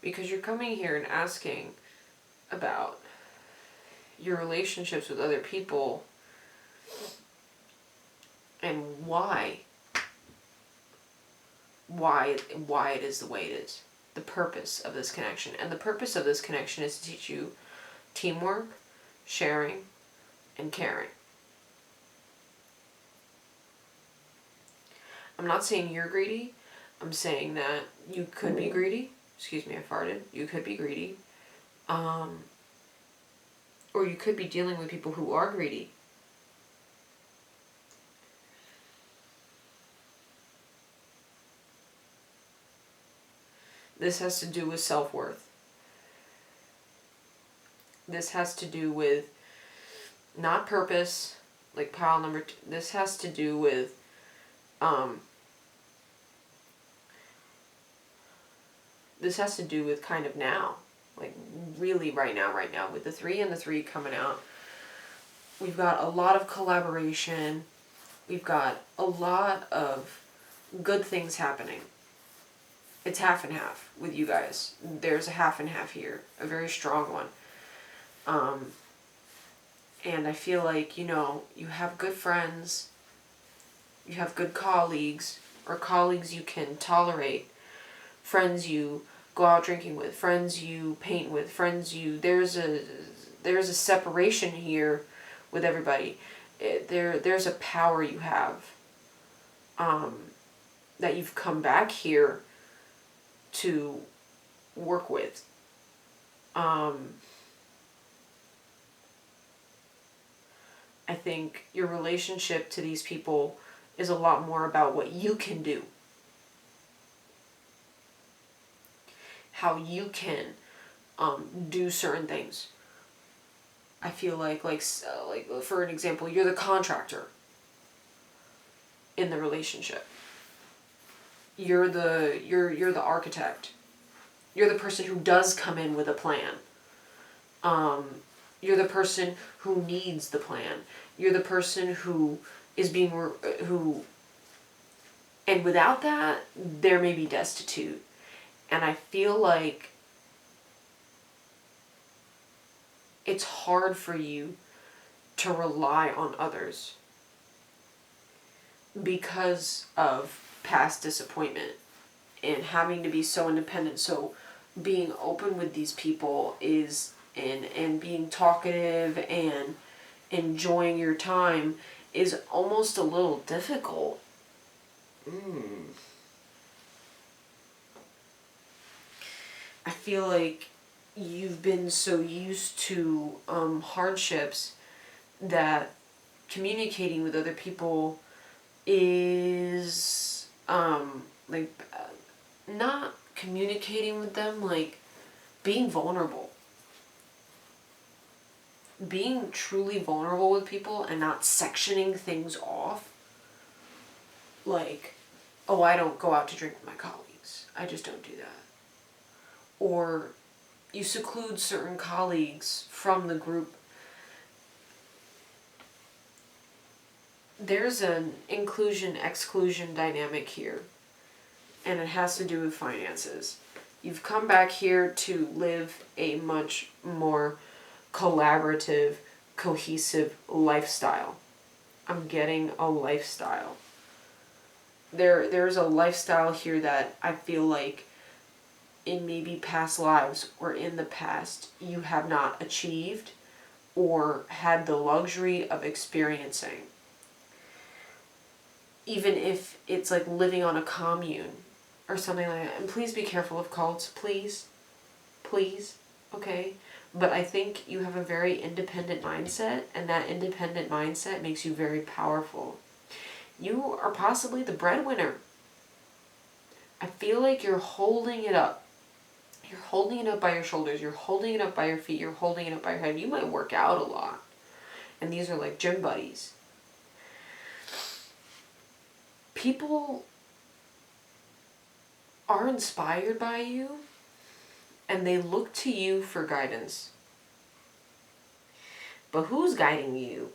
Because you're coming here and asking about your relationships with other people and why it is the way it is. The purpose of this connection. And the purpose of this connection is to teach you teamwork, sharing, and caring. I'm not saying you're greedy. I'm saying that you could be greedy. Excuse me, I farted. You could be greedy. Or you could be dealing with people who are greedy. This has to do with self-worth. This has to do with not purpose, like pile number 2. This has to do with this has to do with kind of now. Like really right now with the 3 and the 3 coming out. We've got a lot of collaboration. We've got a lot of good things happening. It's half and half with you guys. There's a half and half here. A very strong one. And I feel like, you know, you have good friends. You have good colleagues. Or colleagues you can tolerate. Friends you go out drinking with. Friends you paint with. Friends you... There's a separation here with everybody. There's a power you have. That you've come back here to work with. I think your relationship to these people is a lot more about what you can do. How you can do certain things. I feel like for an example, you're the contractor in the relationship. You're the architect. You're the person who does come in with a plan. You're the person who needs the plan. You're the person who is being who And without that, there may be destitute. And I feel like it's hard for you to rely on others because of past disappointment and having to be so independent. So being open with these people is and being talkative and enjoying your time is almost a little difficult. I feel like you've been so used to hardships that communicating with other people is not communicating with them, like being vulnerable. Being truly vulnerable with people and not sectioning things off. Like, oh, I don't go out to drink with my colleagues. I just don't do that. Or you seclude certain colleagues from the group. There's an inclusion-exclusion dynamic here, and it has to do with finances. You've come back here to live a much more collaborative, cohesive lifestyle. I'm getting a lifestyle. There's a lifestyle here that I feel like in maybe past lives or in the past you have not achieved or had the luxury of experiencing. Even if it's like living on a commune or something like that. And please be careful of cults, please. Please, okay? But I think you have a very independent mindset, and that independent mindset makes you very powerful. You are possibly the breadwinner. I feel like you're holding it up. You're holding it up by your shoulders. You're holding it up by your feet. You're holding it up by your head. You might work out a lot. And these are like gym buddies. People are inspired by you, and they look to you for guidance. But who's guiding you?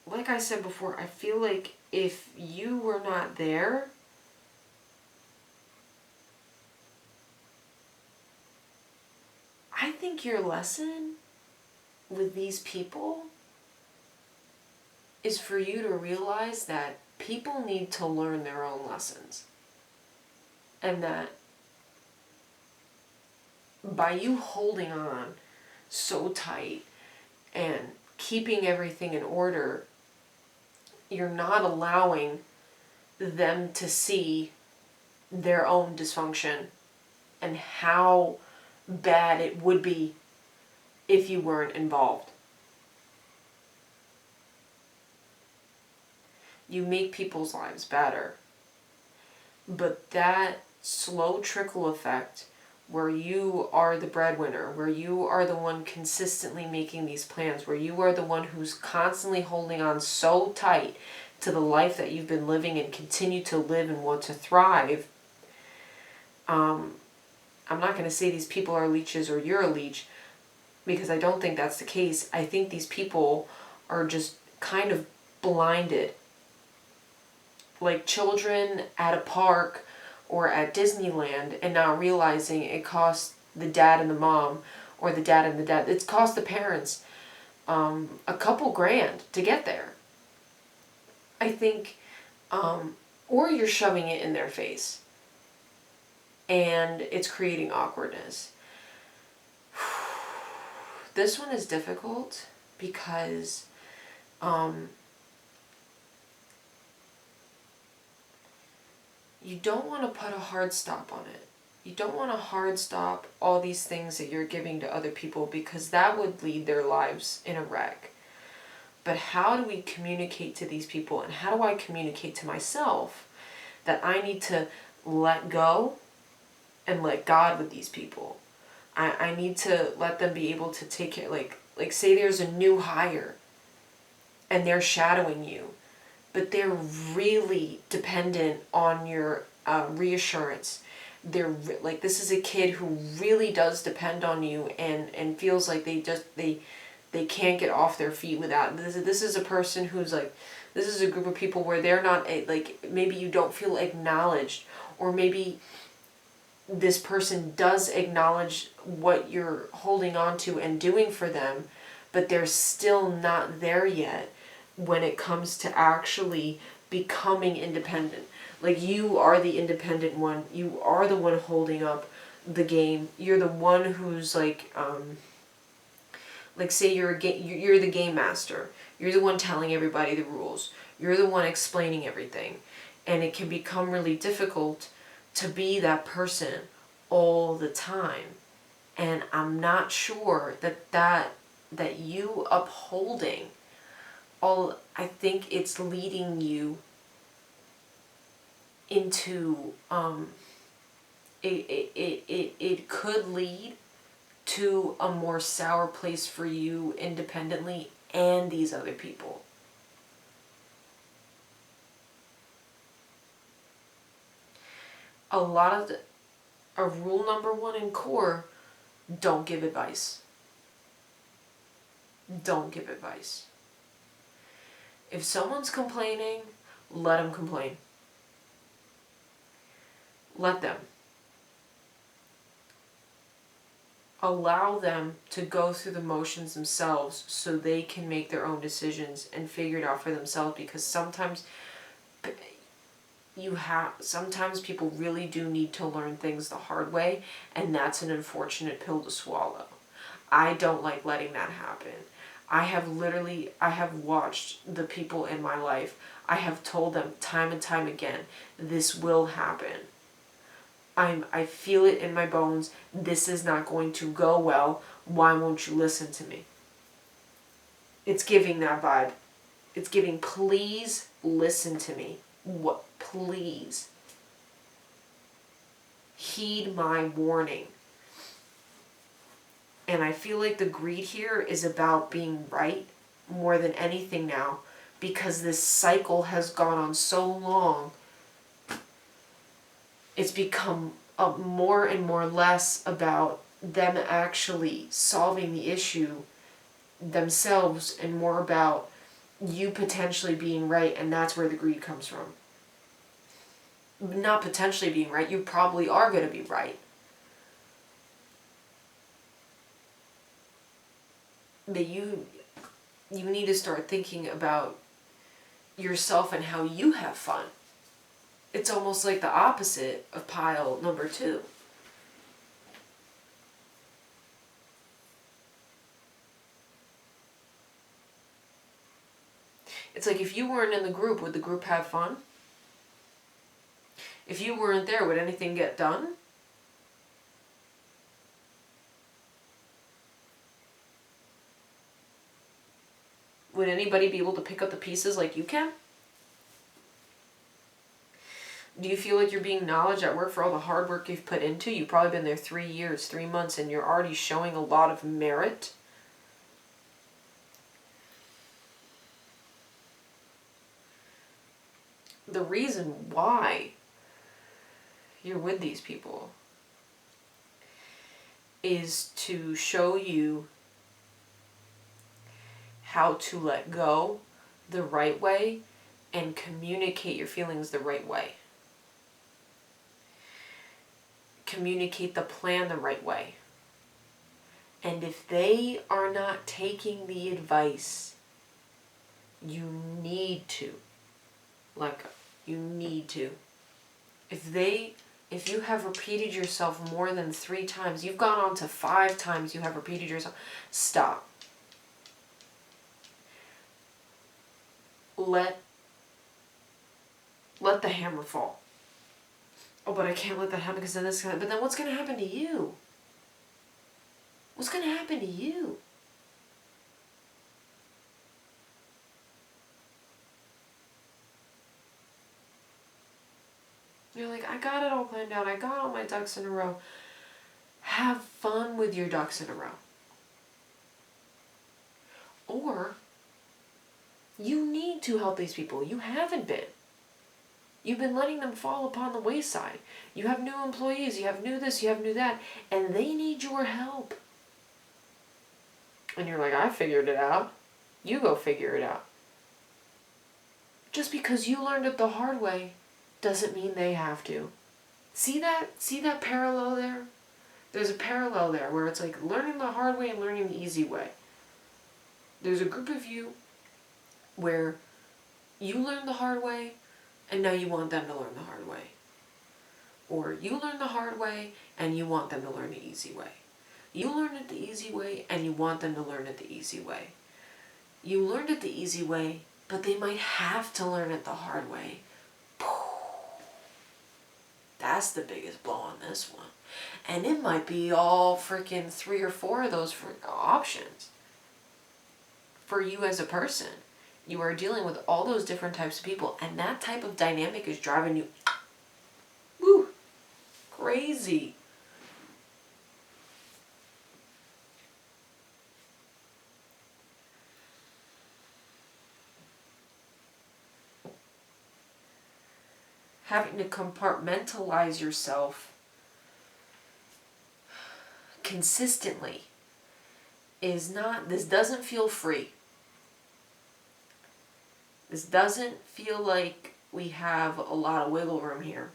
Like I said before, I feel like if you were not there, I think your lesson with these people is for you to realize that people need to learn their own lessons. And that by you holding on so tight and keeping everything in order, you're not allowing them to see their own dysfunction and how bad it would be if you weren't involved. You make people's lives better. But that slow trickle effect where you are the breadwinner, where you are the one consistently making these plans, where you are the one who's constantly holding on so tight to the life that you've been living and continue to live and want to thrive. I'm not going to say these people are leeches or you're a leech, because I don't think that's the case. I think these people are just kind of blinded. Like children at a park or at Disneyland and not realizing it costs the dad and the mom, or the dad and the dad. It's cost the parents a couple grand to get there. I think, or you're shoving it in their face and it's creating awkwardness. This one is difficult because you don't want to put a hard stop on it. You don't want to hard stop all these things that you're giving to other people, because that would lead their lives in a wreck. But how do we communicate to these people, and how do I communicate to myself that I need to let go and let God with these people? I need to let them be able to take care, like say there's a new hire and they're shadowing you, but they're really dependent on your reassurance. They're like, this is a kid who really does depend on you and feels like they They can't get off their feet without this is a person who's like, this is a group of people where they're not like, maybe you don't feel acknowledged, or maybe this person does acknowledge what you're holding on to and doing for them, but they're still not there yet when it comes to actually becoming independent. Like, you are the independent one. You are the one holding up the game. You're the one who's like say you're the game master. You're the one telling everybody the rules. You're the one explaining everything. And it can become really difficult to be that person all the time. And I'm not sure that you upholding all, I think it's leading you into it could lead to a more sour place for you independently and these other people. A rule number one in core: don't give advice. Don't give advice. If someone's complaining, let them complain. Let them. Allow them to go through the motions themselves so they can make their own decisions and figure it out for themselves, because sometimes people really do need to learn things the hard way, and that's an unfortunate pill to swallow. I don't like letting that happen. I have watched the people in my life. I have told them time and time again, this will happen. I feel it in my bones. This is not going to go well. Why won't you listen to me? It's giving that vibe. It's giving, please listen to me. What? Please. Heed my warning. And I feel like the greed here is about being right more than anything now, because this cycle has gone on so long. It's become more and more less about them actually solving the issue themselves, and more about you potentially being right, and that's where the greed comes from. Not potentially being right, you probably are going to be right. But you need to start thinking about yourself and how you have fun. It's almost like the opposite of pile number 2. It's like, if you weren't in the group, would the group have fun? If you weren't there, would anything get done? Would anybody be able to pick up the pieces like you can? Do you feel like you're being acknowledged at work for all the hard work you've put into? You've probably been there 3 years, 3 months, and you're already showing a lot of merit. The reason why you're with these people is to show you how to let go the right way and communicate your feelings the right way. Communicate the plan the right way. And if they are not taking the advice, you need to let go. You need to. If you have repeated yourself more than 3 times, you've gone on to 5 times you have repeated yourself, stop. Let the hammer fall. Oh, but I can't let that happen because then but then what's going to happen to you? What's going to happen to you? You're like, I got it all planned out. I got all my ducks in a row. Have fun with your ducks in a row. Or you need to help these people. You haven't been. You've been letting them fall upon the wayside. You have new employees, you have new this, you have new that, and they need your help. And you're like, I figured it out. You go figure it out. Just because you learned it the hard way doesn't mean they have to. See that parallel there? There's a parallel there where it's like learning the hard way and learning the easy way. There's a group of you where you learn the hard way and now you want them to learn the hard way. Or you learn the hard way and you want them to learn the easy way. You learn it the easy way and you want them to learn it the easy way. You learned it the easy way, but they might have to learn it the hard way. That's the biggest blow on this one. And it might be all freaking 3 or 4 of those options. For you as a person, you are dealing with all those different types of people, and that type of dynamic is driving you woo, crazy. Having to compartmentalize yourself consistently this doesn't feel free. This doesn't feel like we have a lot of wiggle room here.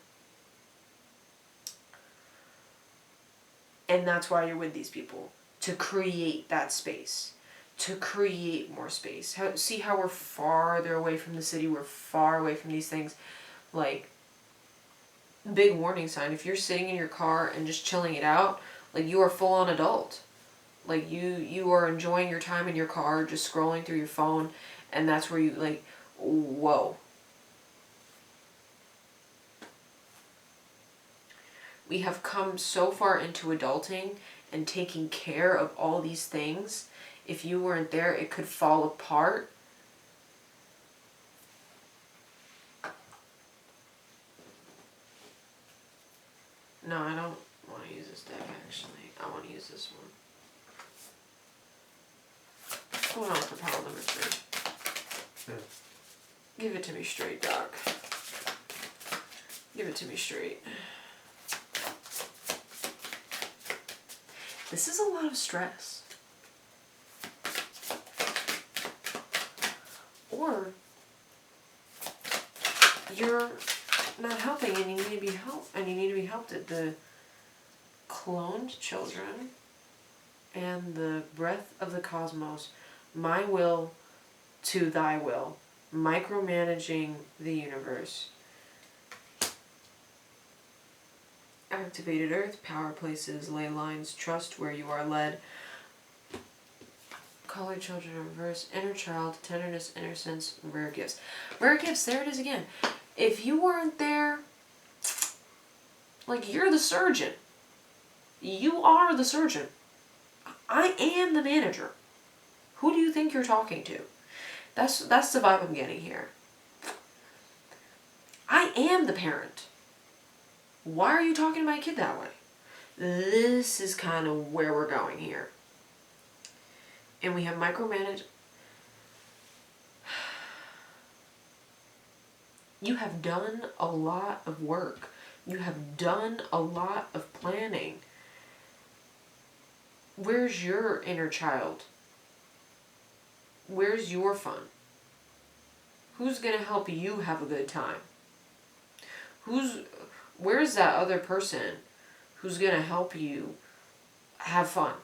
And that's why you're with these people, to create that space, to create more space. See how we're farther away from the city, we're far away from these things. Like, big warning sign, if you're sitting in your car and just chilling it out, like, you are full on adult. Like, you are enjoying your time in your car, just scrolling through your phone, and that's where you, like, whoa. We have come so far into adulting and taking care of all these things. If you weren't there, it could fall apart. No, I don't want to use this deck, actually. I want to use this one. What's going on for pile number 3? Yeah. Give it to me straight, Doc. Give it to me straight. This is a lot of stress. Or you're not helping and you need to be helped at the cloned children and the breath of the cosmos, my will to thy will, micromanaging the universe. Activated earth, power places, ley lines, trust where you are led. Colored children in reverse, inner child, tenderness, innocence, rare gifts. Rare gifts, there it is again. If you weren't there, like, you're the surgeon. You are the surgeon. I am the manager. Who do you think you're talking to? That's the vibe I'm getting here. I am the parent. Why are you talking to my kid that way? This is kind of where we're going here. And we have micromanage. You have done a lot of work. You have done a lot of planning. Where's your inner child? Where's your fun? Who's going to help you have a good time? Where's that other person who's going to help you have fun?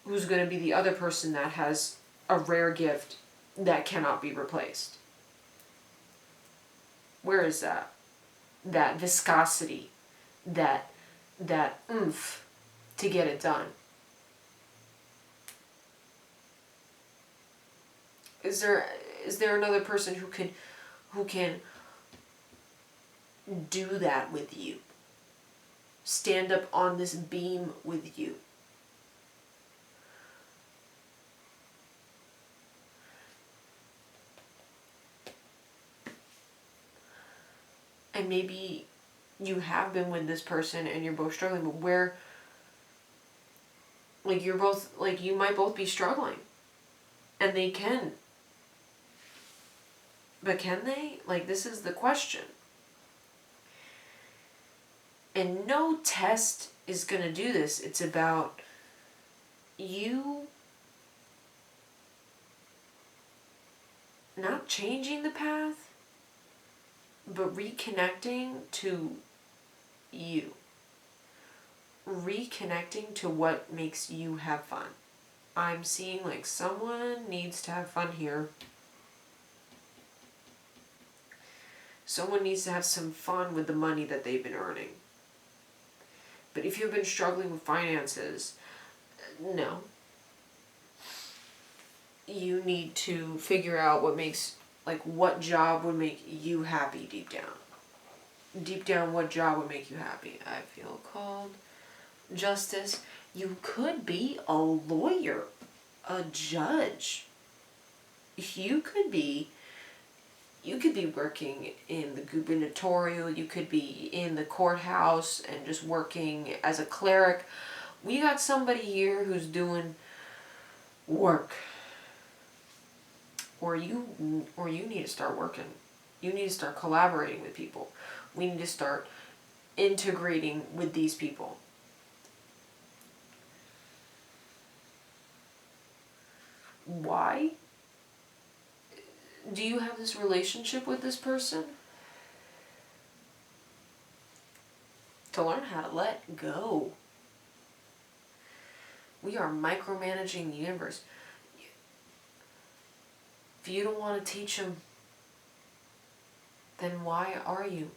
Who's going to be the other person that has a rare gift that cannot be replaced? Where is that? That viscosity, that oomph to get it done. Is there another person who can do that with you? Stand up on this beam with you. And maybe you have been with this person and you're both struggling, but where, like, you're both, like, you might both be struggling. And they can. But can they? Like, this is the question. And no test is going to do this. It's about you not changing the path, but reconnecting to you. Reconnecting to what makes you have fun. I'm seeing like someone needs to have fun here. Someone needs to have some fun with the money that they've been earning. But if you've been struggling with finances, no. You need to figure out what job would make you happy deep down. Deep down, what job would make you happy? I feel called. Justice. You could be a lawyer, a judge. You could be working in the gubernatorial, you could be in the courthouse and just working as a cleric. We got somebody here who's doing work. Or you need to start working. You need to start collaborating with people. We need to start integrating with these people. Why? Do you have this relationship with this person? To learn how to let go. We are micromanaging the universe. If you don't want to teach them, then why are you?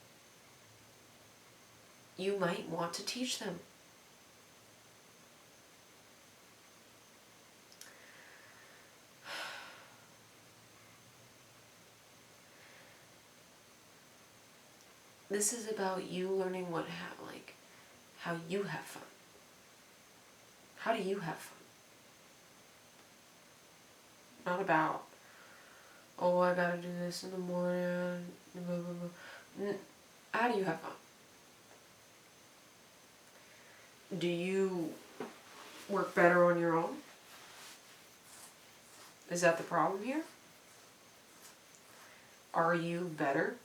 You might want to teach them. This is about you learning how you have fun. How do you have fun? Not about, oh, I gotta do this in the morning, blah, blah, blah. How do you have fun? Do you work better on your own? Is that the problem here? Are you better?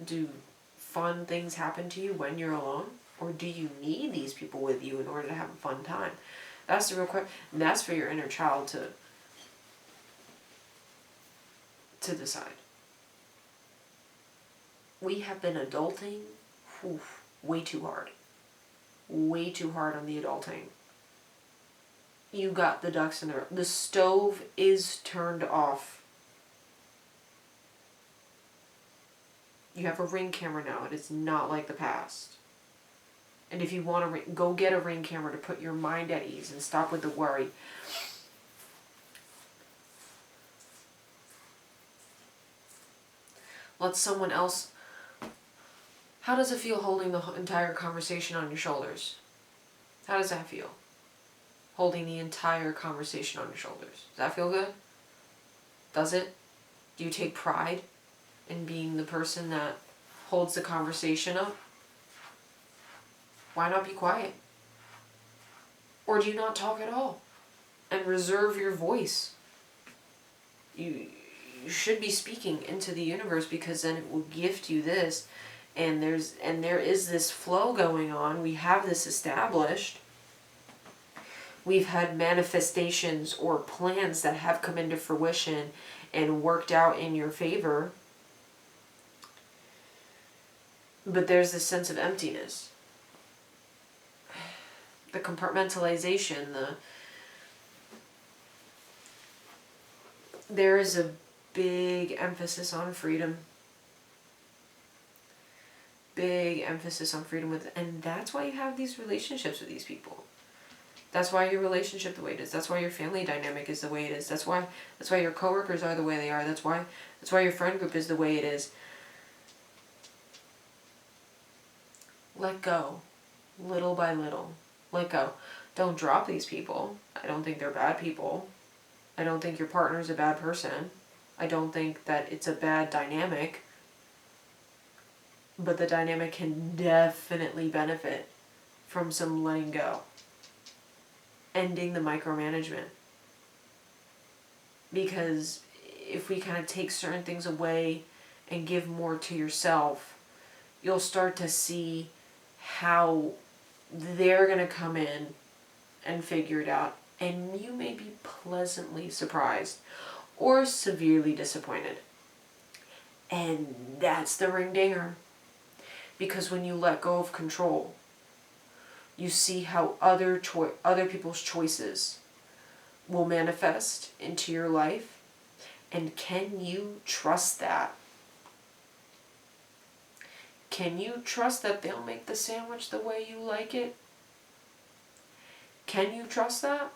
Do fun things happen to you when you're alone? Or do you need these people with you in order to have a fun time? That's the real question. And that's for your inner child to decide. We have been adulting way too hard. Way too hard on the adulting. You got the ducks in the row. The stove is turned off. You have a Ring camera now. It is not like the past. And if you want to go get a Ring camera to put your mind at ease and stop with the worry. Let someone else. How does it feel holding the entire conversation on your shoulders? How does that feel? Holding the entire conversation on your shoulders. Does that feel good? Does it? Do you take pride in being the person that holds the conversation up? Why not be quiet? Or do you not talk at all and reserve your voice? You should be speaking into the universe, because then it will gift you this, and there is this flow going on. We have this established. We've had manifestations or plans that have come into fruition and worked out in your favor. But there's this sense of emptiness. The compartmentalization, there is a big emphasis on freedom. Big emphasis on freedom and that's why you have these relationships with these people. That's why your relationship the way it is. That's why your family dynamic is the way it is. That's why your coworkers are the way they are. That's why your friend group is the way it is. Let go. Little by little. Let go. Don't drop these people. I don't think they're bad people. I don't think your partner's a bad person. I don't think that it's a bad dynamic. But the dynamic can definitely benefit from some letting go. Ending the micromanagement. Because if we kind of take certain things away and give more to yourself, you'll start to see how they're going to come in and figure it out. And you may be pleasantly surprised. or severely disappointed. And that's the ring dinger. Because when you let go of control, you see how other people's choices will manifest into your life. And can you trust that? Can you trust that they'll make the sandwich the way you like it? Can you trust that?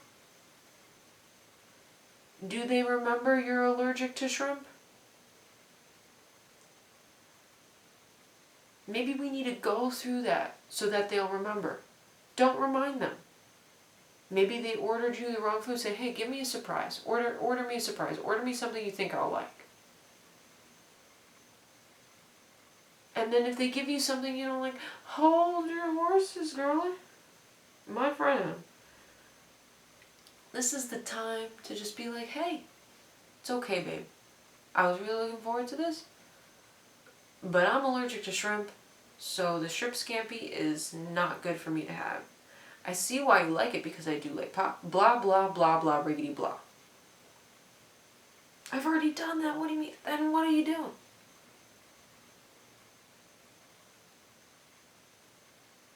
Do they remember you're allergic to shrimp? Maybe we need to go through that so that they'll remember. Don't remind them. Maybe they ordered you the wrong food. Say, hey, give me a surprise. Order me a surprise. Order me something you think I'll like. And then if they give you something you don't like, hold your horses, girlie. My friend. This is the time to just be like, hey, it's okay, babe. I was really looking forward to this, but I'm allergic to shrimp, so the shrimp scampi is not good for me to have. I see why you like it because I do like pop. Blah, blah, blah, blah, riggedy, blah. I've already done that. What do you mean? Then what are you doing?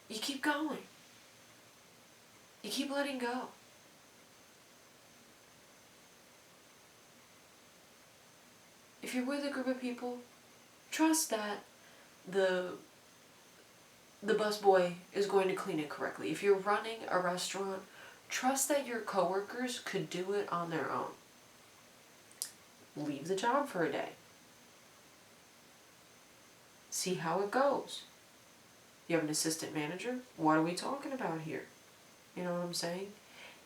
You keep going. You keep letting go. If you're with a group of people, trust that the busboy is going to clean it correctly. If you're running a restaurant, trust that your coworkers could do it on their own. Leave the job for a day. See how it goes. You have an assistant manager? What are we talking about here? You know what I'm saying?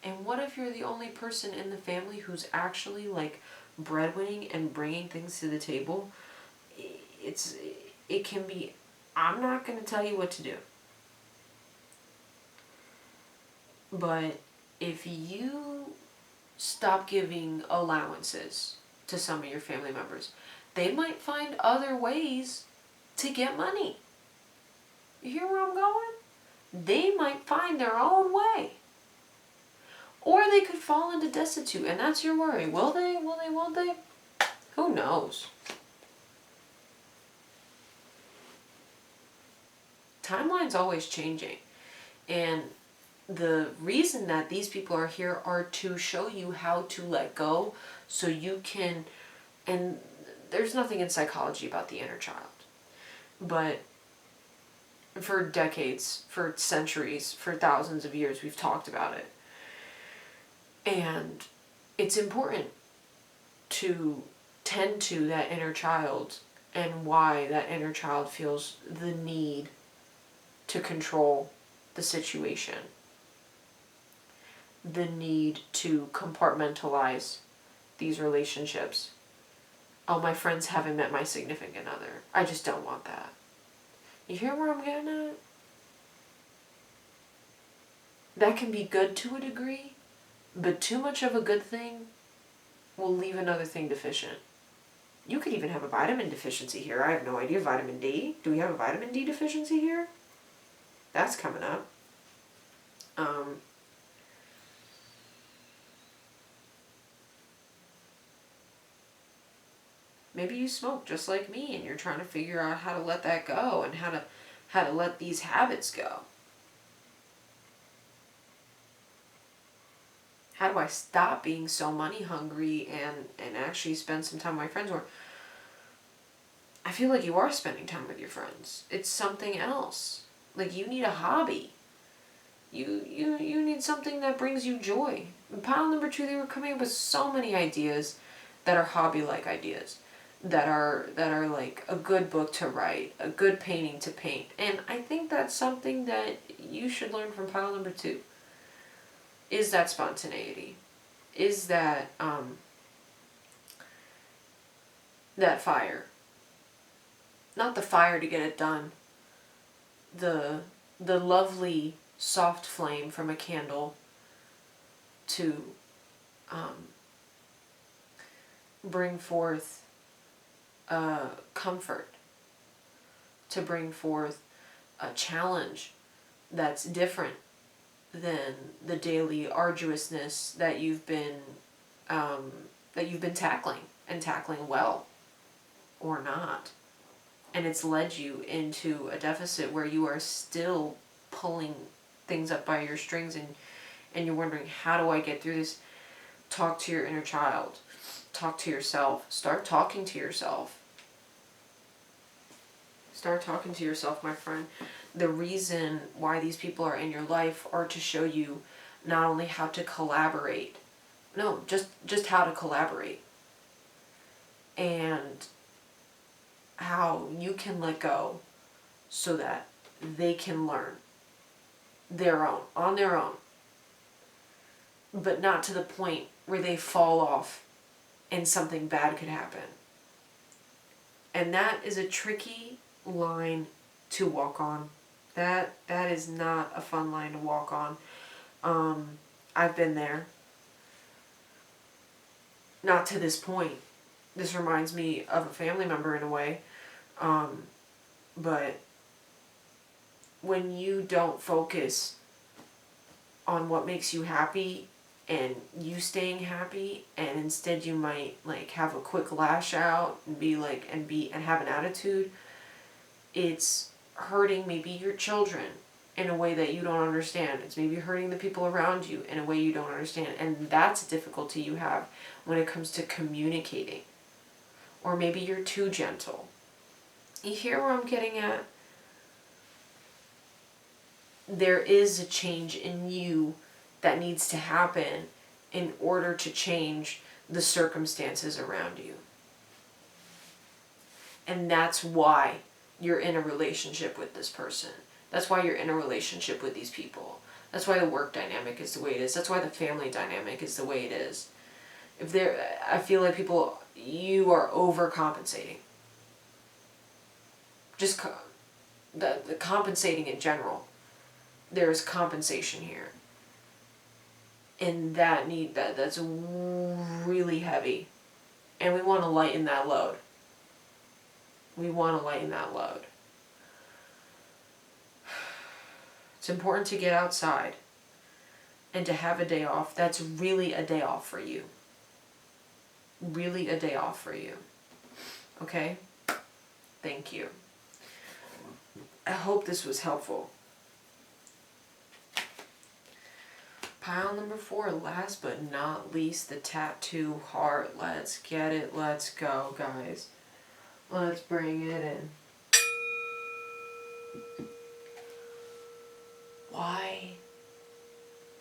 And what if you're the only person in the family who's actually like breadwinning and bringing things to the table? It can be, I'm not going to tell you what to do. But if you stop giving allowances to some of your family members, they might find other ways to get money. You hear where I'm going? They might find their own way. Or they could fall into destitute, and that's your worry. Will they? Will they? Won't they? Who knows? Timeline's always changing. And the reason that these people are here are to show you how to let go so you can, and there's nothing in psychology about the inner child, but for decades, for centuries, for thousands of years, we've talked about it. And it's important to tend to that inner child and why that inner child feels the need to control the situation. The need to compartmentalize these relationships. Oh, my friends haven't met my significant other. I just don't want that. You hear where I'm getting at? That can be good to a degree, but too much of a good thing will leave another thing deficient. You could even have a vitamin deficiency here. I have no idea. Vitamin D? Do we have a vitamin D deficiency here? That's coming up. Maybe you smoke just like me and you're trying to figure out how to let that go and how to let these habits go. How do I stop being so money hungry and actually spend some time with my friends? Or I feel like you are spending time with your friends. It's something else. Like you need a hobby. You need something that brings you joy. In pile number 2, they were coming up with so many ideas that are hobby-like ideas. That are like a good book to write, a good painting to paint. And I think that's something that you should learn from pile number 2. Is that spontaneity. Is that that fire. Not the fire to get it done. The lovely soft flame from a candle to bring forth comfort, to bring forth a challenge that's different than the daily arduousness that you've been that you've been tackling, and tackling well or not. And it's led you into a deficit where you are still pulling things up by your strings, and you're wondering, how do I get through this? Talk to your inner child. Talk to yourself. Start talking to yourself. Start talking to yourself, my friend. The reason why these people are in your life are to show you not only how to collaborate, no, just how to collaborate, and how you can let go so that they can learn on their own, but not to the point where they fall off and something bad could happen. And that is a tricky line to walk on. That is not a fun line to walk on. I've been there. Not to this point. This reminds me of a family member in a way. But when you don't focus on what makes you happy and you staying happy, and instead you might like have a quick lash out and be like and have an attitude, it's hurting maybe your children in a way that you don't understand. It's maybe hurting the people around you in a way you don't understand. And that's a difficulty you have when it comes to communicating. Or maybe you're too gentle. You hear where I'm getting at? There is a change in you that needs to happen in order to change the circumstances around you. And that's why you're in a relationship with this person. That's why you're in a relationship with these people. That's why the work dynamic is the way it is. That's why the family dynamic is the way it is. I feel like you are overcompensating. Just the compensating in general. There is compensation here. And that's really heavy. And we want to lighten that load. It's important to get outside and to have a day off. That's really a day off for you. Really a day off for you. Okay? Thank you. I hope this was helpful. Pile number 4, last but not least, the tattoo heart. Let's get it. Let's go, guys. Let's bring it in. Why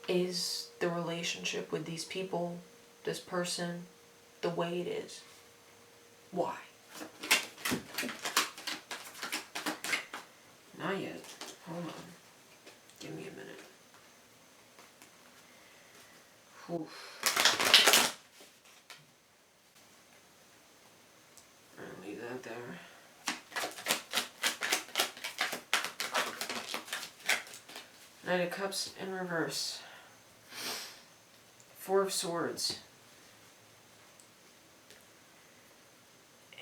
is the relationship with these people, this person, the way it is? Why? Not yet. Hold on. Give me a minute. Oof. I'll leave that there. Knight of Cups in reverse. 4 of Swords.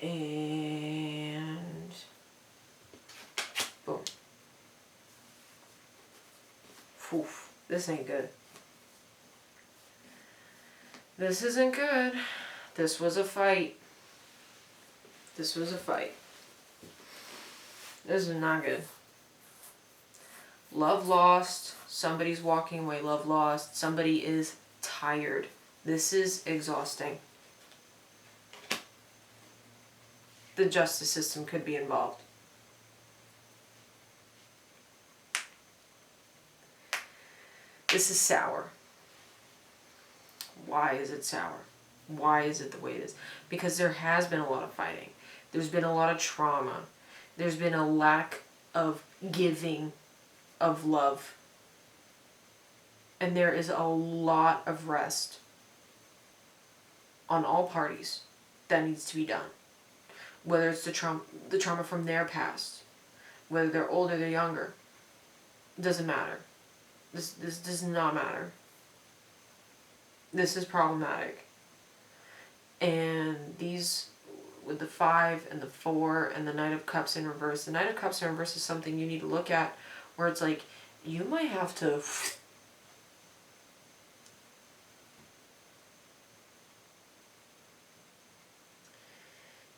And boom. Oof. This ain't good. This isn't good. This was a fight. This is not good. Love lost. Somebody's walking away. Love lost. Somebody is tired. This is exhausting. The justice system could be involved. This is sour. Why is it sour? Why is it the way it is? Because there has been a lot of fighting. There's been a lot of trauma. There's been a lack of giving of love. And there is a lot of rest on all parties that needs to be done. Whether it's the trauma from their past, whether they're older or they're younger, it doesn't matter. This does not matter. This is problematic. And these, with the 5 and the 4 and the Knight of Cups in reverse, the Knight of Cups in reverse is something you need to look at where it's like, you might have to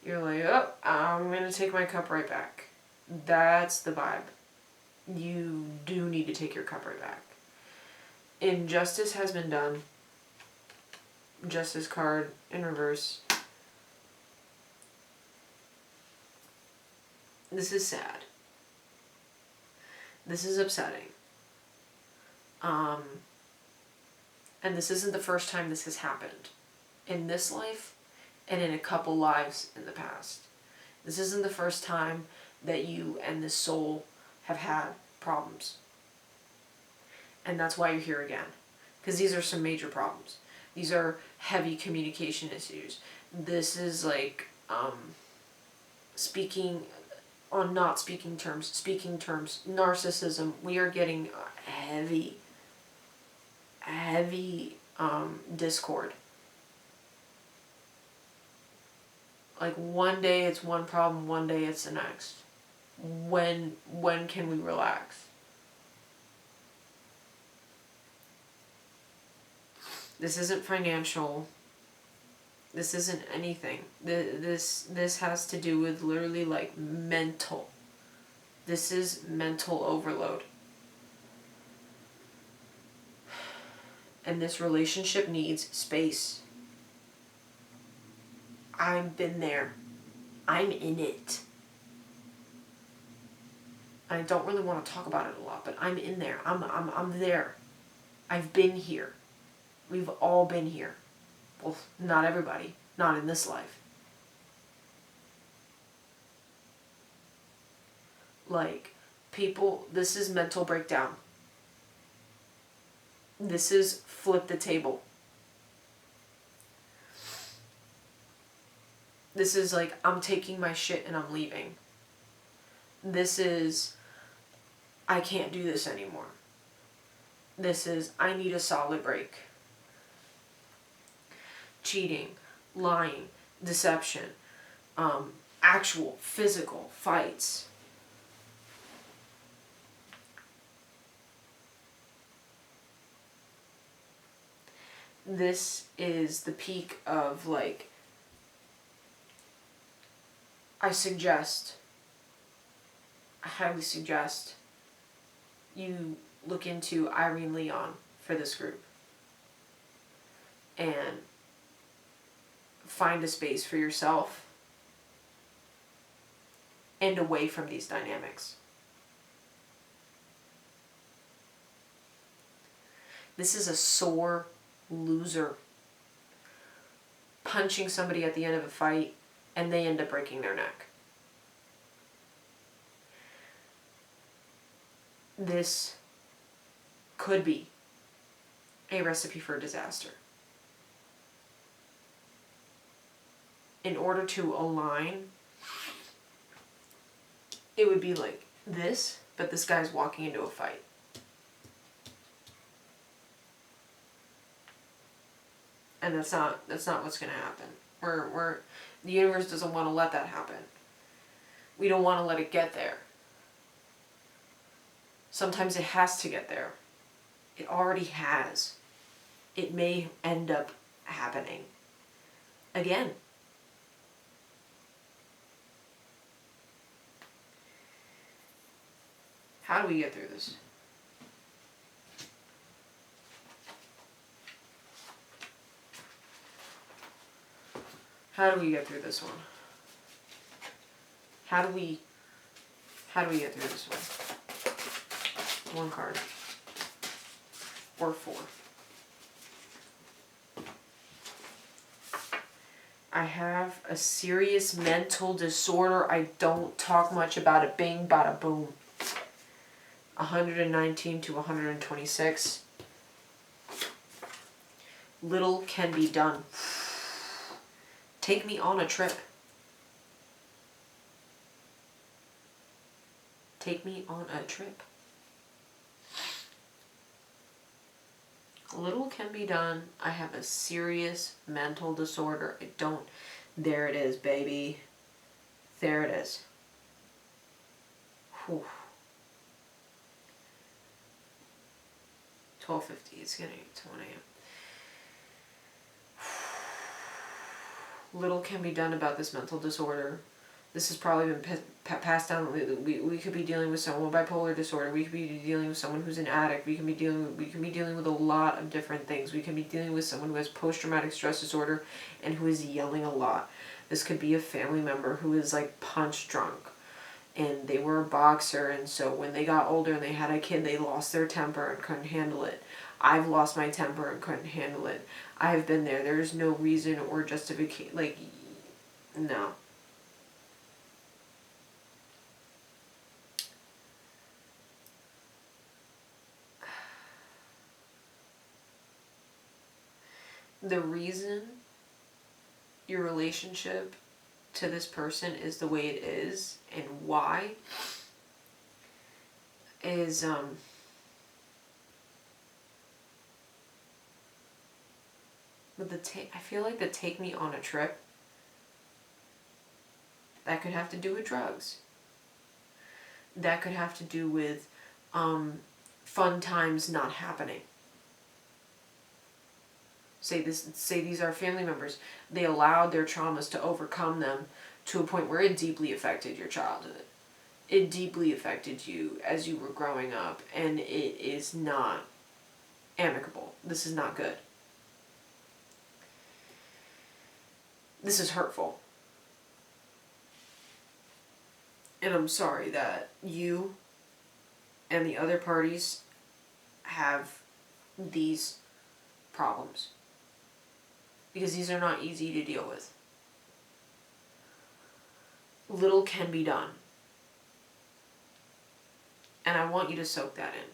You're like, oh, I'm going to take my cup right back. That's the vibe. You do need to take your cup right back. Injustice has been done. Justice card in reverse. This is sad. This is upsetting. And this isn't the first time this has happened. In this life, and in a couple lives in the past. This isn't the first time that you and this soul have had problems. And that's why you're here again. Because these are some major problems. These are heavy communication issues. This is like speaking on not speaking terms, narcissism. We are getting heavy discord. Like one day it's one problem, one day it's the next. When can we relax? This isn't financial. This isn't anything. This has to do with literally like mental. This is mental overload. And this relationship needs space. I've been there. I'm in it. I don't really want to talk about it a lot, but I'm in there. I'm there. I've been here. We've all been here. Well, not everybody. Not in this life. Like, people, this is mental breakdown. This is flip the table. This is like, I'm taking my shit and I'm leaving. This is, I can't do this anymore. This is, I need a solid break. Cheating, lying, deception, actual physical fights. This is the peak of like, I highly suggest you look into Irene Leon for this group and find a space for yourself and away from these dynamics. This is a sore loser punching somebody at the end of a fight and they end up breaking their neck. This could be a recipe for disaster. In order to align, it would be like this, but this guy's walking into a fight. And that's not what's going to happen. The universe doesn't want to let that happen. We don't want to let it get there. Sometimes it has to get there. It already has. It may end up happening again. How do we get through this? How do we get through this one? How do we get through this one? One card. Or four. I have a serious mental disorder. I don't talk much about it. Bing, bada, boom. 119 to 126. Little can be done. Take me on a trip. Take me on a trip. Little can be done. I have a serious mental disorder. I don't. There it is, baby. There it is. Whew. 12:50. It's getting to 1 a.m. Little can be done about this mental disorder. This has probably been passed down. We could be dealing with someone with bipolar disorder. We could be dealing with someone who's an addict. We can be dealing with a lot of different things. We can be dealing with someone who has post-traumatic stress disorder and who is yelling a lot. This could be a family member who is like punch drunk, and they were a boxer, and so when they got older and they had a kid, they lost their temper and couldn't handle it. I've lost my temper and couldn't handle it. I've been there. There's no reason or justification. Like, no. The reason your relationship to this person is the way it is and why is with I feel like the take me on a trip, that could have to do with drugs. That could have to do with fun times not happening. Say these are family members. They allowed their traumas to overcome them to a point where it deeply affected your childhood. It deeply affected you as you were growing up, and it is not amicable. This is not good. This is hurtful. And I'm sorry that you and the other parties have these problems, because these are not easy to deal with. Little can be done. And I want you to soak that in.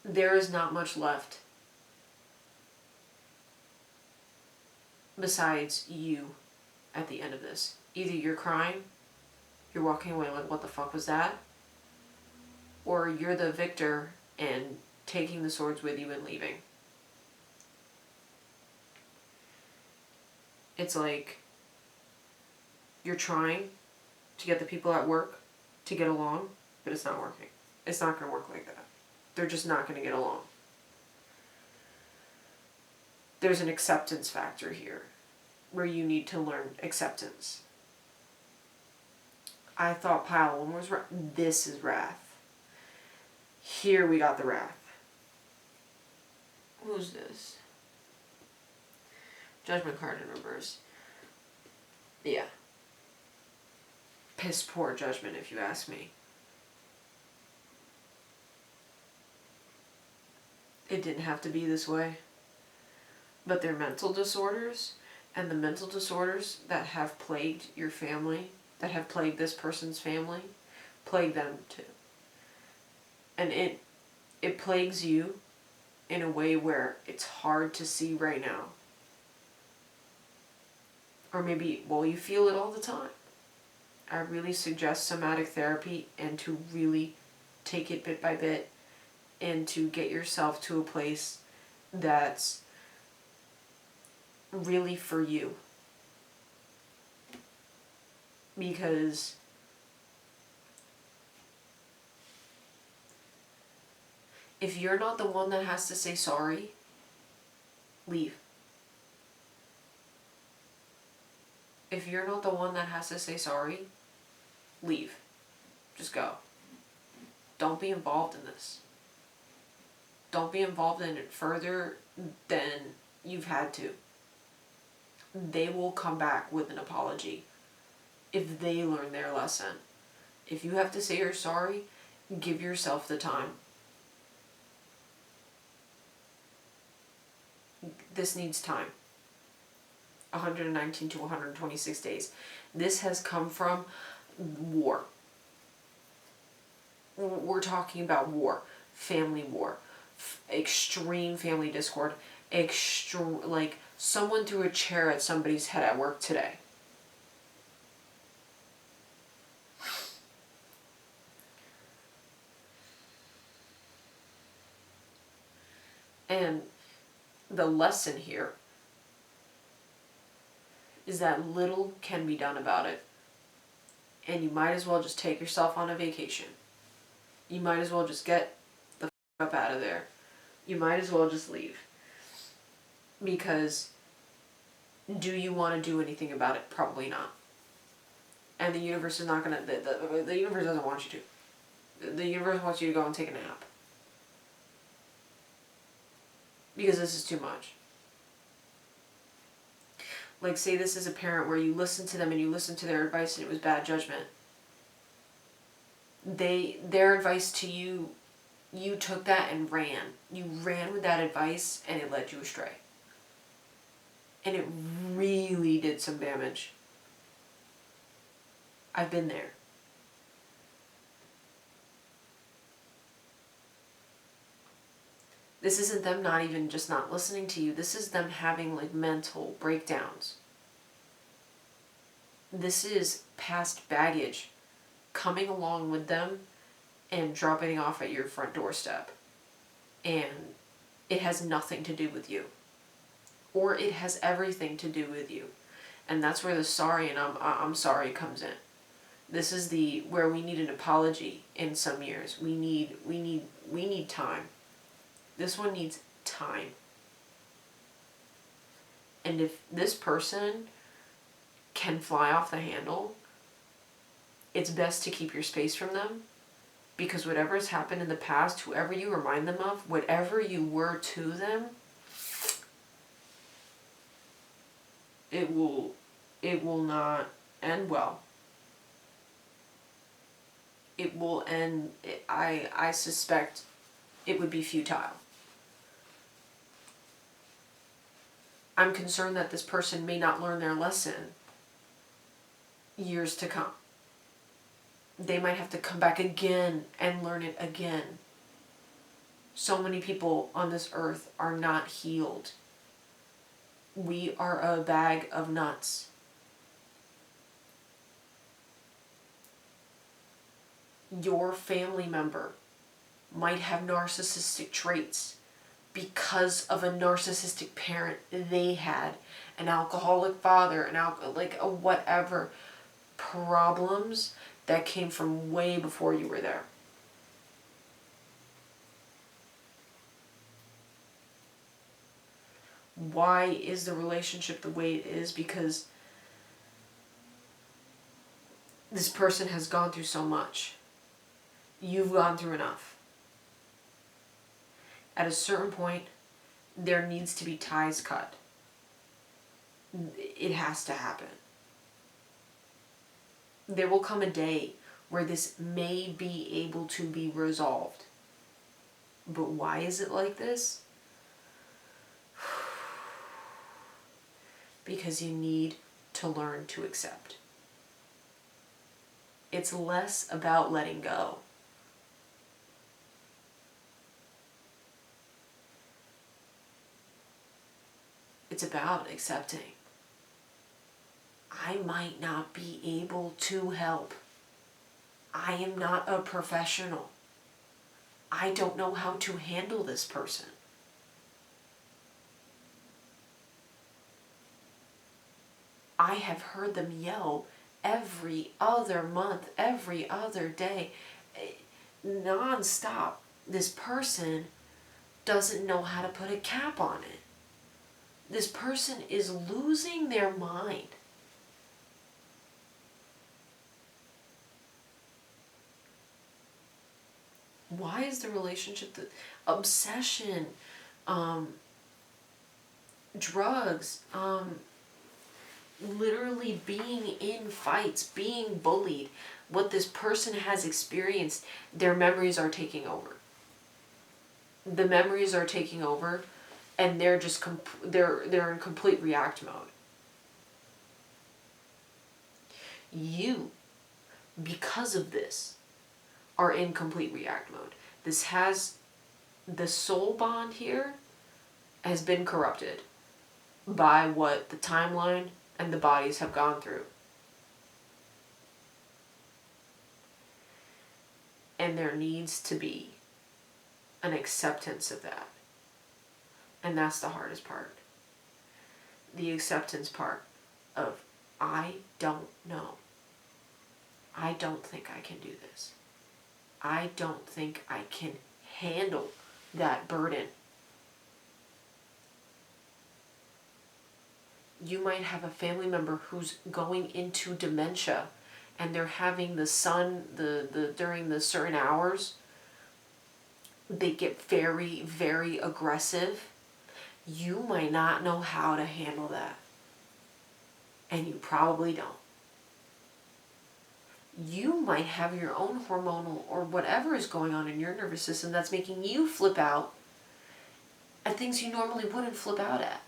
There is not much left besides you at the end of this. Either you're crying, you're walking away like, what the fuck was that? Or you're the victor and taking the swords with you and leaving. It's like you're trying to get the people at work to get along, but it's not working. It's not going to work like that. They're just not going to get along. There's an acceptance factor here where you need to learn acceptance. I thought pile 1 was wrath. This is wrath. Here we got the wrath. Who's this? Judgment card in reverse. Yeah. Piss poor judgment, if you ask me. It didn't have to be this way. But their mental disorders, and the mental disorders that have plagued your family, that have plagued this person's family, plague them too. And it plagues you in a way where it's hard to see right now. Or maybe, well, you feel it all the time. I really suggest somatic therapy, and to really take it bit by bit and to get yourself to a place that's really for you. Because if you're not the one that has to say sorry, leave. If you're not the one that has to say sorry, leave. Just go. Don't be involved in this. Don't be involved in it further than you've had to. They will come back with an apology if they learn their lesson. If you have to say you're sorry, give yourself the time. This needs time. 119 to 126 days. This has come from war. We're talking about war. Family war. Extreme family discord. Like someone threw a chair at somebody's head at work today. And the lesson here is that little can be done about it. And you might as well just take yourself on a vacation. You might as well just get up out of there, you might as well just leave. Because do you want to do anything about it? Probably not. And the universe is not going to, the universe doesn't want you to. The universe wants you to go and take a nap. Because this is too much. Like, say this is a parent where you listen to them and you listen to their advice and it was bad judgment. Their advice to you, you took that and ran. You ran with that advice and it led you astray. And it really did some damage. I've been there. This isn't them not even just not listening to you. This is them having like mental breakdowns. This is past baggage coming along with them and dropping it off at your front doorstep. And it has nothing to do with you. Or it has everything to do with you. And that's where the sorry and I'm sorry comes in. This is where we need an apology in some years. We need time. This one needs time. And if this person can fly off the handle, it's best to keep your space from them. Because whatever has happened in the past, whoever you remind them of, whatever you were to them, it will not end well. It will end, I suspect it would be futile. I'm concerned that this person may not learn their lesson years to come. They might have to come back again and learn it again. So many people on this earth are not healed. We are a bag of nuts. Your family member might have narcissistic traits because of a narcissistic parent they had, an alcoholic father, whatever problems that came from way before you were there. Why is the relationship the way it is? Because this person has gone through so much. You've gone through enough. At a certain point, there needs to be ties cut. It has to happen. There will come a day where this may be able to be resolved. But why is it like this? Because you need to learn to accept. It's less about letting go. It's about accepting. I might not be able to help. I am not a professional. I don't know how to handle this person. I have heard them yell every other month, every other day, non-stop. This person doesn't know how to put a cap on it. This person is losing their mind. Why is the relationship, the obsession, drugs, literally being in fights, being bullied, what this person has experienced, their memories are taking over. The memories are taking over, and they're just they're in complete react mode. You, because of this, are in complete react mode. The soul bond here has been corrupted by what the timeline and the bodies have gone through. And there needs to be an acceptance of that. And that's the hardest part. The acceptance part of, I don't know. I don't think I can do this. I don't think I can handle that burden. You might have a family member who's going into dementia and they're having the sun, during the certain hours, they get very, very aggressive. You might not know how to handle that. And you probably don't. You might have your own hormonal or whatever is going on in your nervous system that's making you flip out at things you normally wouldn't flip out at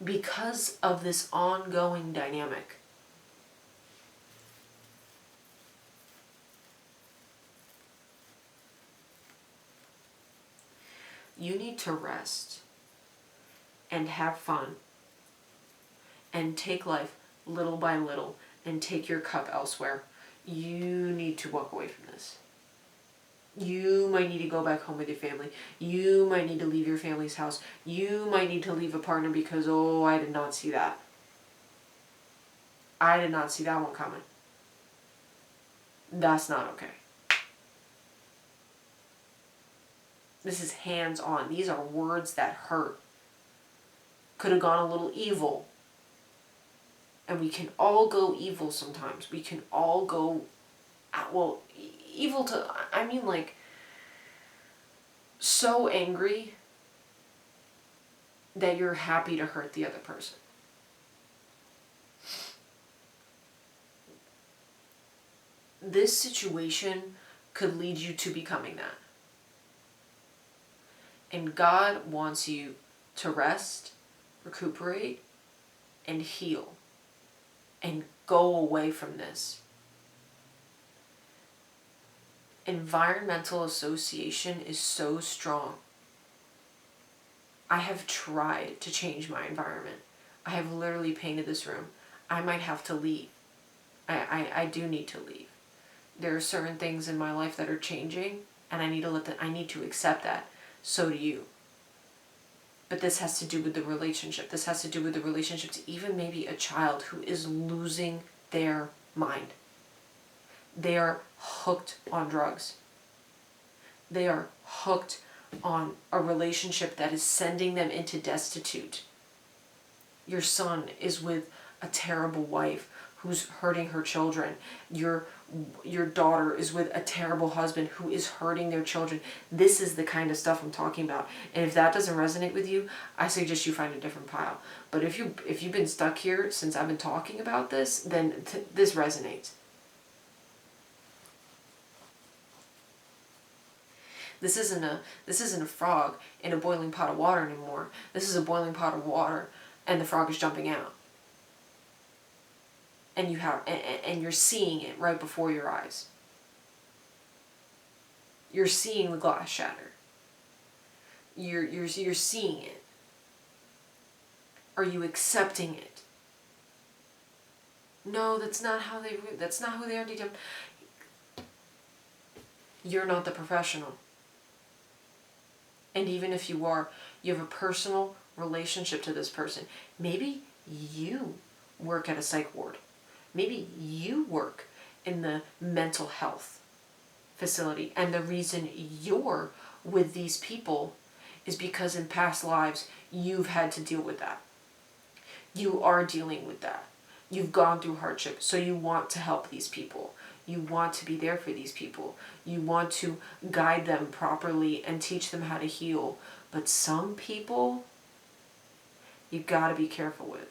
because of this ongoing dynamic. You need to rest and have fun and take life little by little and take your cup elsewhere. You need to walk away from this. You might need to go back home with your family. You might need to leave your family's house. You might need to leave a partner because, oh, I did not see that. I did not see that one coming. That's not okay. This is hands-on. These are words that hurt. Could have gone a little evil. And we can all go evil sometimes. We can all go, well, evil to, I mean like, so angry that you're happy to hurt the other person. This situation could lead you to becoming that. And God wants you to rest, recuperate, and heal. And go away from this. Environmental association is so strong. I have tried to change my environment. I have literally painted this room. I might have to leave. I do need to leave. There are certain things in my life that are changing, and I need to accept that. So do you. But this has to do with the relationship. This has to do with the relationship to even maybe a child who is losing their mind. They are hooked on drugs. They are hooked on a relationship that is sending them into destitute. Your son is with a terrible wife who's hurting her children. Your daughter is with a terrible husband who is hurting their children. This is the kind of stuff I'm talking about. And if that doesn't resonate with you, I suggest you find a different pile. But if you've been stuck here since I've been talking about this, then this resonates. This isn't a frog in a boiling pot of water anymore. This is a boiling pot of water and the frog is jumping out. And you're seeing it right before your eyes. You're seeing the glass shatter. You're seeing it. Are you accepting it? No, that's not who they are. You're not the professional. And even if you are, you have a personal relationship to this person. Maybe you work at a psych ward. Maybe you work in the mental health facility. And the reason you're with these people is because in past lives, you've had to deal with that. You are dealing with that. You've gone through hardship, so you want to help these people. You want to be there for these people. You want to guide them properly and teach them how to heal. But some people, you gotta be careful with.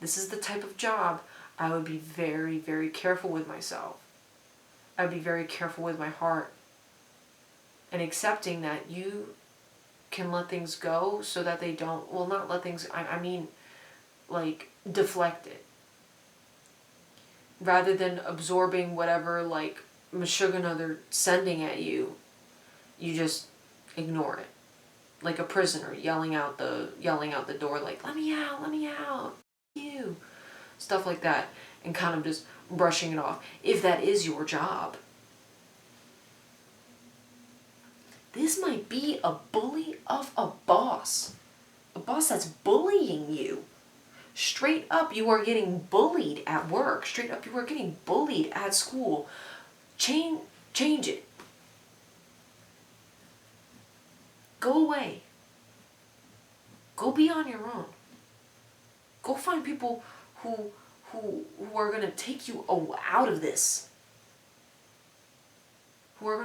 This is the type of job I would be very, very careful with myself. I would be very careful with my heart. And accepting that you can let things go so that they don't, well, not let things, I mean, like, deflect it. Rather than absorbing whatever, like, Meshuggah they're sending at you, you just ignore it. Like a prisoner yelling out the door, like, let me out, you. Stuff like that. And kind of just brushing it off. If that is your job. This might be a bully of a boss. A boss that's bullying you. Straight up, you are getting bullied at work. Straight up, you are getting bullied at school. Change it. Go away. Go be on your own. Go find people who are going to take you out of this. Who are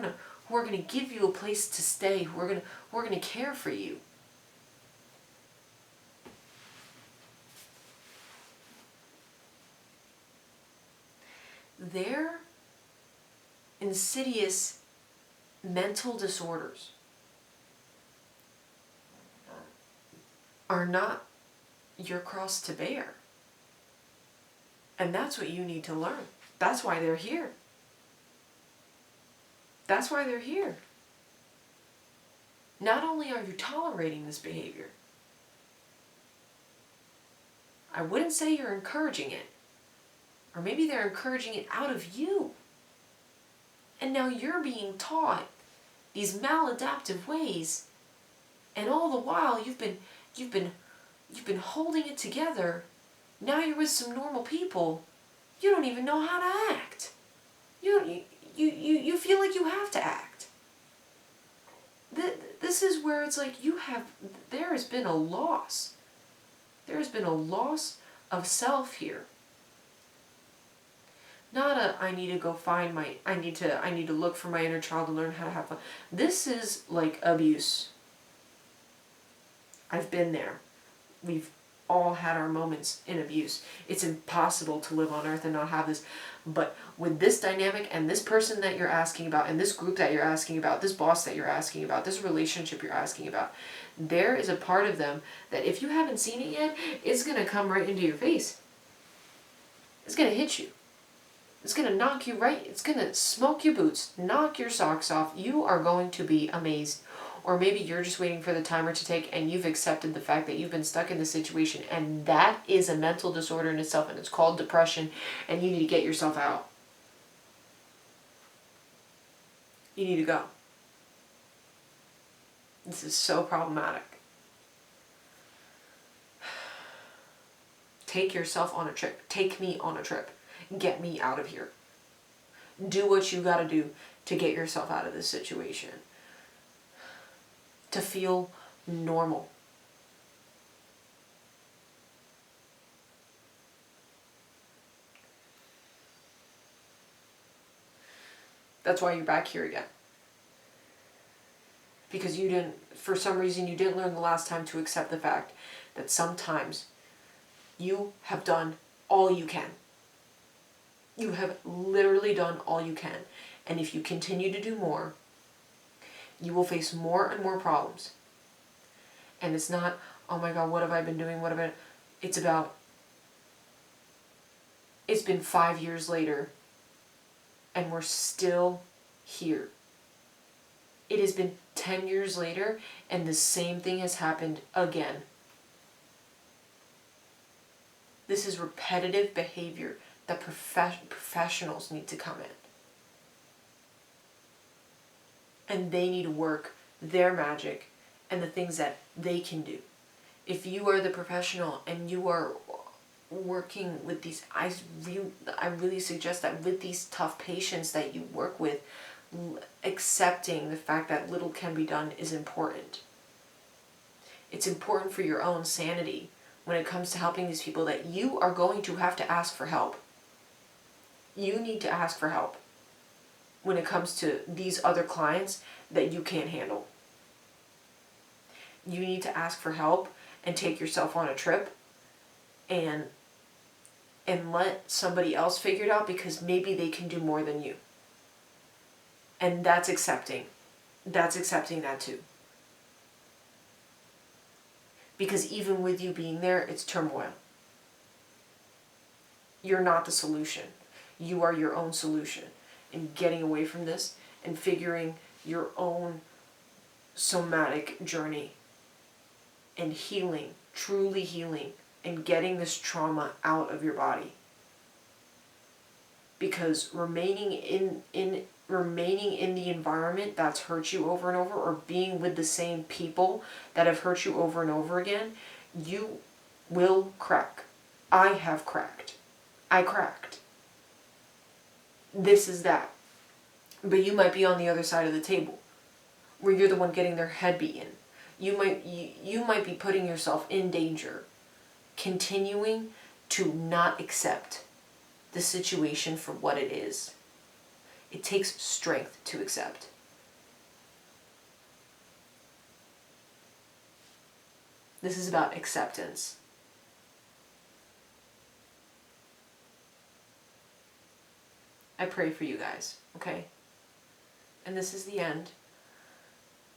going to give you a place to stay, who are going to care for you. Their insidious mental disorders are not your cross to bear. And that's what you need to learn. That's why they're here. That's why they're here. Not only are you tolerating this behavior, I wouldn't say you're encouraging it. Or maybe they're encouraging it out of you. And now you're being taught these maladaptive ways, and all the while you've been holding it together. Now you're with some normal people. You don't even know how to act. You feel like you have to act. This is where it's like there has been a loss. There has been a loss of self here. Not I need to go find I need to look for my inner child and learn how to have fun. This is like abuse. I've been there. We've all had our moments in abuse. It's impossible to live on earth and not have this. But with this dynamic and this person that you're asking about, and this group that you're asking about, this boss that you're asking about, this relationship you're asking about, there is a part of them that if you haven't seen it yet, it's going to come right into your face. It's going to hit you. It's going to knock you right. It's going to smoke your boots, knock your socks off. You are going to be amazed. Or maybe you're just waiting for the timer to take and you've accepted the fact that you've been stuck in the situation, and that is a mental disorder in itself, and it's called depression, and you need to get yourself out. You need to go. This is so problematic. Take yourself on a trip. Take me on a trip. Get me out of here. Do what you gotta do to get yourself out of this situation. To feel normal. That's why you're back here again. Because for some reason you didn't learn the last time to accept the fact that sometimes you have done all you can. You have literally done all you can. And if you continue to do more, you will face more and more problems. And it's not, oh my God, what have I been doing? It's about, it's been 5 years later and we're still here. It has been 10 years later and the same thing has happened again. This is repetitive behavior that professionals need to come in. And they need to work their magic and the things that they can do. If you are the professional and you are working with these, I really suggest that with these tough patients that you work with, accepting the fact that little can be done is important. It's important for your own sanity when it comes to helping these people that you are going to have to ask for help. You need to ask for help when it comes to these other clients that you can't handle. You need to ask for help and take yourself on a trip and let somebody else figure it out, because maybe they can do more than you. And that's accepting. That's accepting that too. Because even with you being there, it's turmoil. You're not the solution. You are your own solution. And getting away from this and figuring your own somatic journey and healing, truly healing, and getting this trauma out of your body. Because remaining in the environment that's hurt you over and over, or being with the same people that have hurt you over and over again, you will crack. I have cracked. I cracked. This is that. But you might be on the other side of the table, where you're the one getting their head beaten, You might be putting yourself in danger, continuing to not accept the situation for what it is. It takes strength to accept. This is about acceptance. I pray for you guys, okay? And this is the end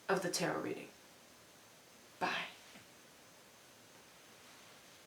of the tarot reading. Bye.